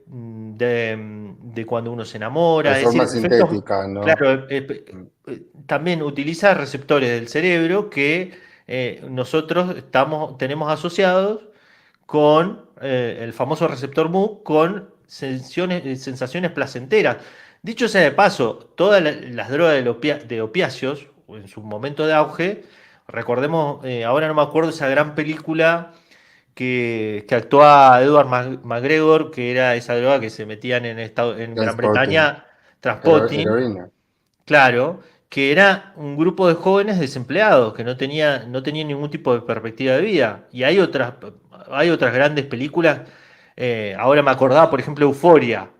[SPEAKER 1] cuando uno se
[SPEAKER 4] de
[SPEAKER 1] enamora, es
[SPEAKER 4] forma
[SPEAKER 1] decir, efectos,
[SPEAKER 4] sintética, ¿no?
[SPEAKER 1] claro,
[SPEAKER 4] Mm,
[SPEAKER 1] también utiliza receptores del cerebro que nosotros tenemos asociados con el famoso receptor Mu, con sensaciones placenteras. Dicho sea de paso, todas las drogas de opiáceos, en su momento de auge, recordemos, ahora no me acuerdo esa gran película que actúa Edward McGregor, que era esa droga que se metían en Gran
[SPEAKER 4] Transporting,
[SPEAKER 1] Bretaña, Transpotting,
[SPEAKER 4] heroína.
[SPEAKER 1] claro, que era un grupo de jóvenes desempleados que no tenían ningún tipo de perspectiva de vida. Y hay otras grandes películas. Ahora me acordaba, por ejemplo, Euforia.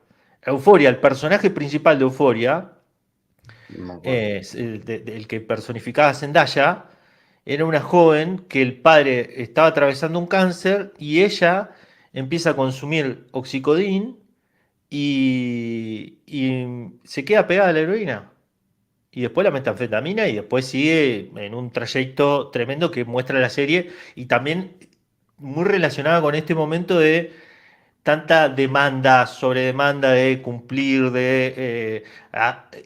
[SPEAKER 1] Euforia, el personaje principal de Euforia,
[SPEAKER 4] No me acuerdo.
[SPEAKER 1] el que personificaba a Zendaya, era una joven que el padre estaba atravesando un cáncer y ella empieza a consumir oxicodín y se queda pegada a la heroína. Y después la metanfetamina y después sigue en un trayecto tremendo que muestra la serie y también muy relacionada con este momento de tanta demanda sobre demanda de cumplir,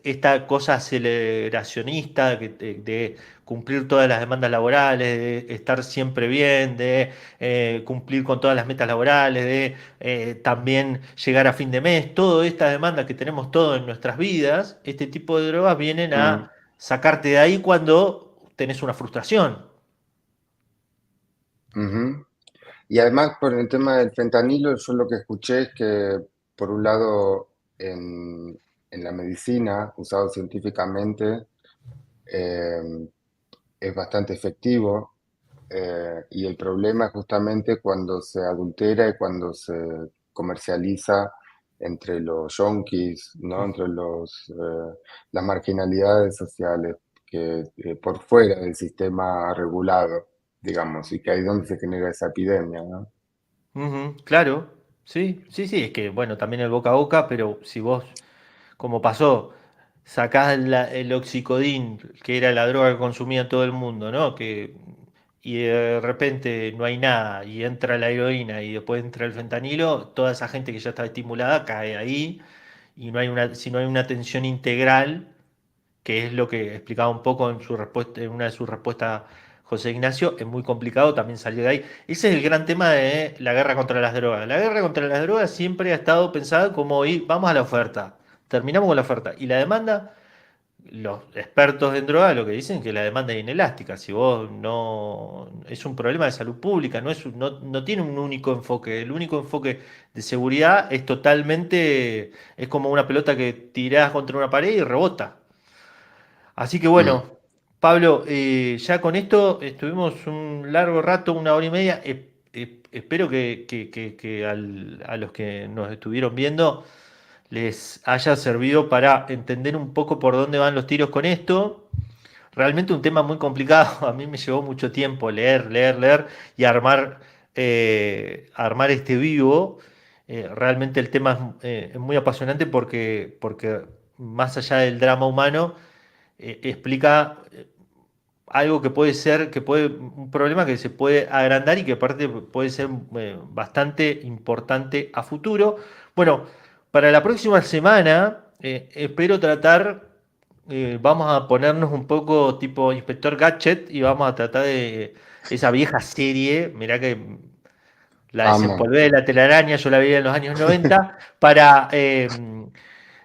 [SPEAKER 1] esta cosa aceleracionista de cumplir todas las demandas laborales, de estar siempre bien, de cumplir con todas las metas laborales, de también llegar a fin de mes, todas estas demandas que tenemos todos en nuestras vidas, este tipo de drogas vienen
[SPEAKER 4] Mm,
[SPEAKER 1] a sacarte de ahí cuando tenés una frustración.
[SPEAKER 4] ujú. Y además, por el tema del fentanilo, yo lo que escuché es que, por un lado, en la medicina, usado científicamente, eh, es bastante efectivo, y el problema es justamente cuando se adultera y cuando se comercializa entre los yonkis, ¿no? Entre las marginalidades sociales que por fuera del sistema regulado, digamos, y que ahí es donde se genera esa epidemia, ¿no?
[SPEAKER 1] Ujú, claro, sí, sí, sí, es que bueno, también el boca a boca, pero si vos, como pasó, sacás el oxicodín, que era la droga que consumía todo el mundo, ¿no? Y de repente no hay nada, y entra la heroína, y después entra el fentanilo, toda esa gente que ya está estimulada cae ahí, y si no hay una atención integral, que es lo que explicaba un poco en su respuesta, en una de sus respuestas José Ignacio, es muy complicado también salir de ahí. Ese es el gran tema de la guerra contra las drogas. La guerra contra las drogas siempre ha estado pensada como ir, vamos a la oferta, terminamos con la oferta. Y la demanda, los expertos en droga lo que dicen es que la demanda es inelástica. Si vos no, es un problema de salud pública, no tiene un único enfoque. El único enfoque de seguridad es totalmente, es como una pelota que tirás contra una pared y rebota. Así que
[SPEAKER 4] Mm.
[SPEAKER 1] bueno, Pablo, ya con esto estuvimos un largo rato, 1 hora y media. Espero que a los que nos estuvieron viendo les haya servido para entender un poco por dónde van los tiros con esto. Realmente un tema muy complicado. A mí me llevó mucho tiempo leer, leer, leer y armar este vivo. Realmente el tema es muy apasionante porque más allá del drama humano explica algo que puede ser, un problema que se puede agrandar y que aparte puede ser bastante importante a futuro. Bueno, para la próxima semana espero tratar, vamos a ponernos un poco tipo Inspector Gadget y vamos a tratar de esa vieja serie, mirá que la
[SPEAKER 4] Amo.
[SPEAKER 1] desempolvé de la telaraña, yo la veía en los años 90, para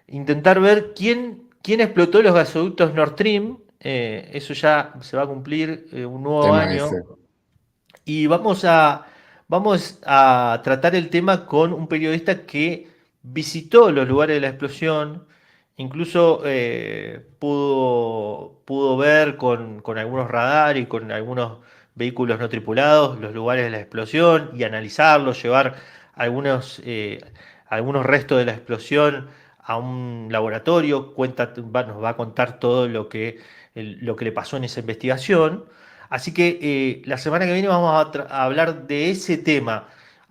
[SPEAKER 1] intentar ver quién explotó los gasoductos Nord Stream. Eso ya se va a cumplir un nuevo
[SPEAKER 4] Tema
[SPEAKER 1] año.
[SPEAKER 4] ese.
[SPEAKER 1] Y vamos a tratar el tema con un periodista que visitó los lugares de la explosión, incluso pudo ver con algunos radares y con algunos vehículos no tripulados los lugares de la explosión y analizarlos, llevar algunos restos de la explosión a un laboratorio, nos va a contar todo lo que le pasó en esa investigación. Así que la semana que viene vamos a hablar de ese tema.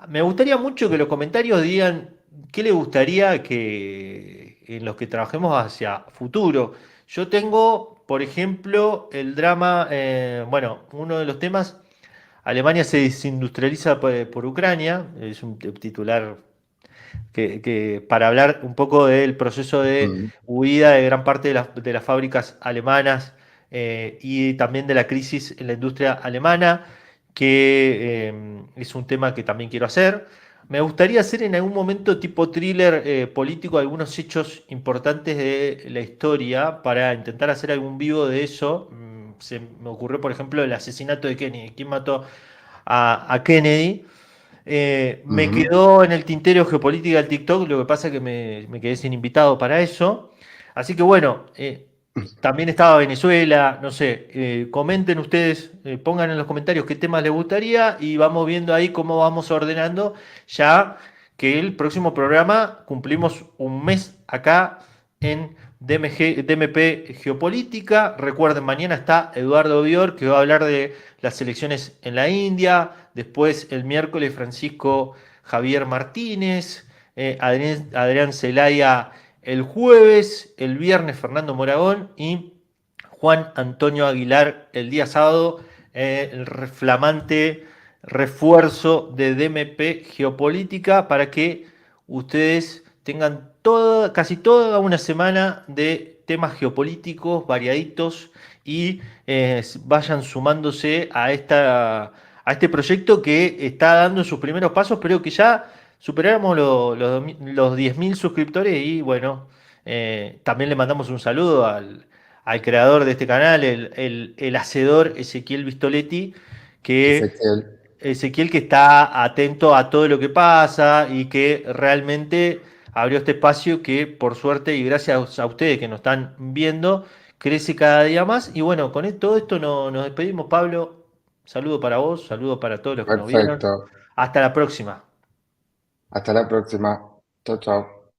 [SPEAKER 1] Me gustaría mucho que los comentarios digan qué les gustaría que en los que trabajemos hacia futuro. Yo tengo, por ejemplo, el drama, bueno, uno de los temas, Alemania se desindustrializa por Ucrania, es un titular para hablar un poco del proceso de
[SPEAKER 4] Mm.
[SPEAKER 1] huida de gran parte de las fábricas alemanas y también de la crisis en la industria alemana, que es un tema que también quiero hacer. Me gustaría hacer en algún momento tipo thriller político algunos hechos importantes de la historia para intentar hacer algún vivo de eso. Se me ocurrió, por ejemplo, el asesinato de Kennedy. ¿Quién mató a Kennedy? Me
[SPEAKER 4] Ujú.
[SPEAKER 1] quedó en el tintero geopolítica del TikTok, lo que pasa es que me quedé sin invitado para eso. Así que bueno, también estaba Venezuela, no sé, comenten ustedes, pongan en los comentarios qué temas les gustaría y vamos viendo ahí cómo vamos ordenando, ya que el próximo programa cumplimos un mes acá en DMP Geopolítica. Recuerden, mañana está Eduardo Bior, que va a hablar de las elecciones en la India. Después, el miércoles, Francisco Javier Martínez, Adrián Celaya el jueves, el viernes, Fernando Moragón y Juan Antonio Aguilar el día sábado, el flamante refuerzo de DMP Geopolítica para que ustedes tengan casi toda una semana de temas geopolíticos variaditos y vayan sumándose a este proyecto que está dando sus primeros pasos, pero que ya superamos los 10.000 suscriptores y bueno, también le mandamos un saludo al creador de este canal, el hacedor Ezequiel Vistoletti, que
[SPEAKER 4] Ezequiel.
[SPEAKER 1] Ezequiel que está atento a todo lo que pasa y que realmente abrió este espacio que por suerte y gracias a ustedes que nos están viendo, crece cada día más. Y bueno, con todo esto nos despedimos, Pablo. Saludo para vos, saludo para todos los que nos vieron.
[SPEAKER 4] Perfecto.
[SPEAKER 1] Hasta la próxima.
[SPEAKER 4] Hasta la próxima. Chao, chao.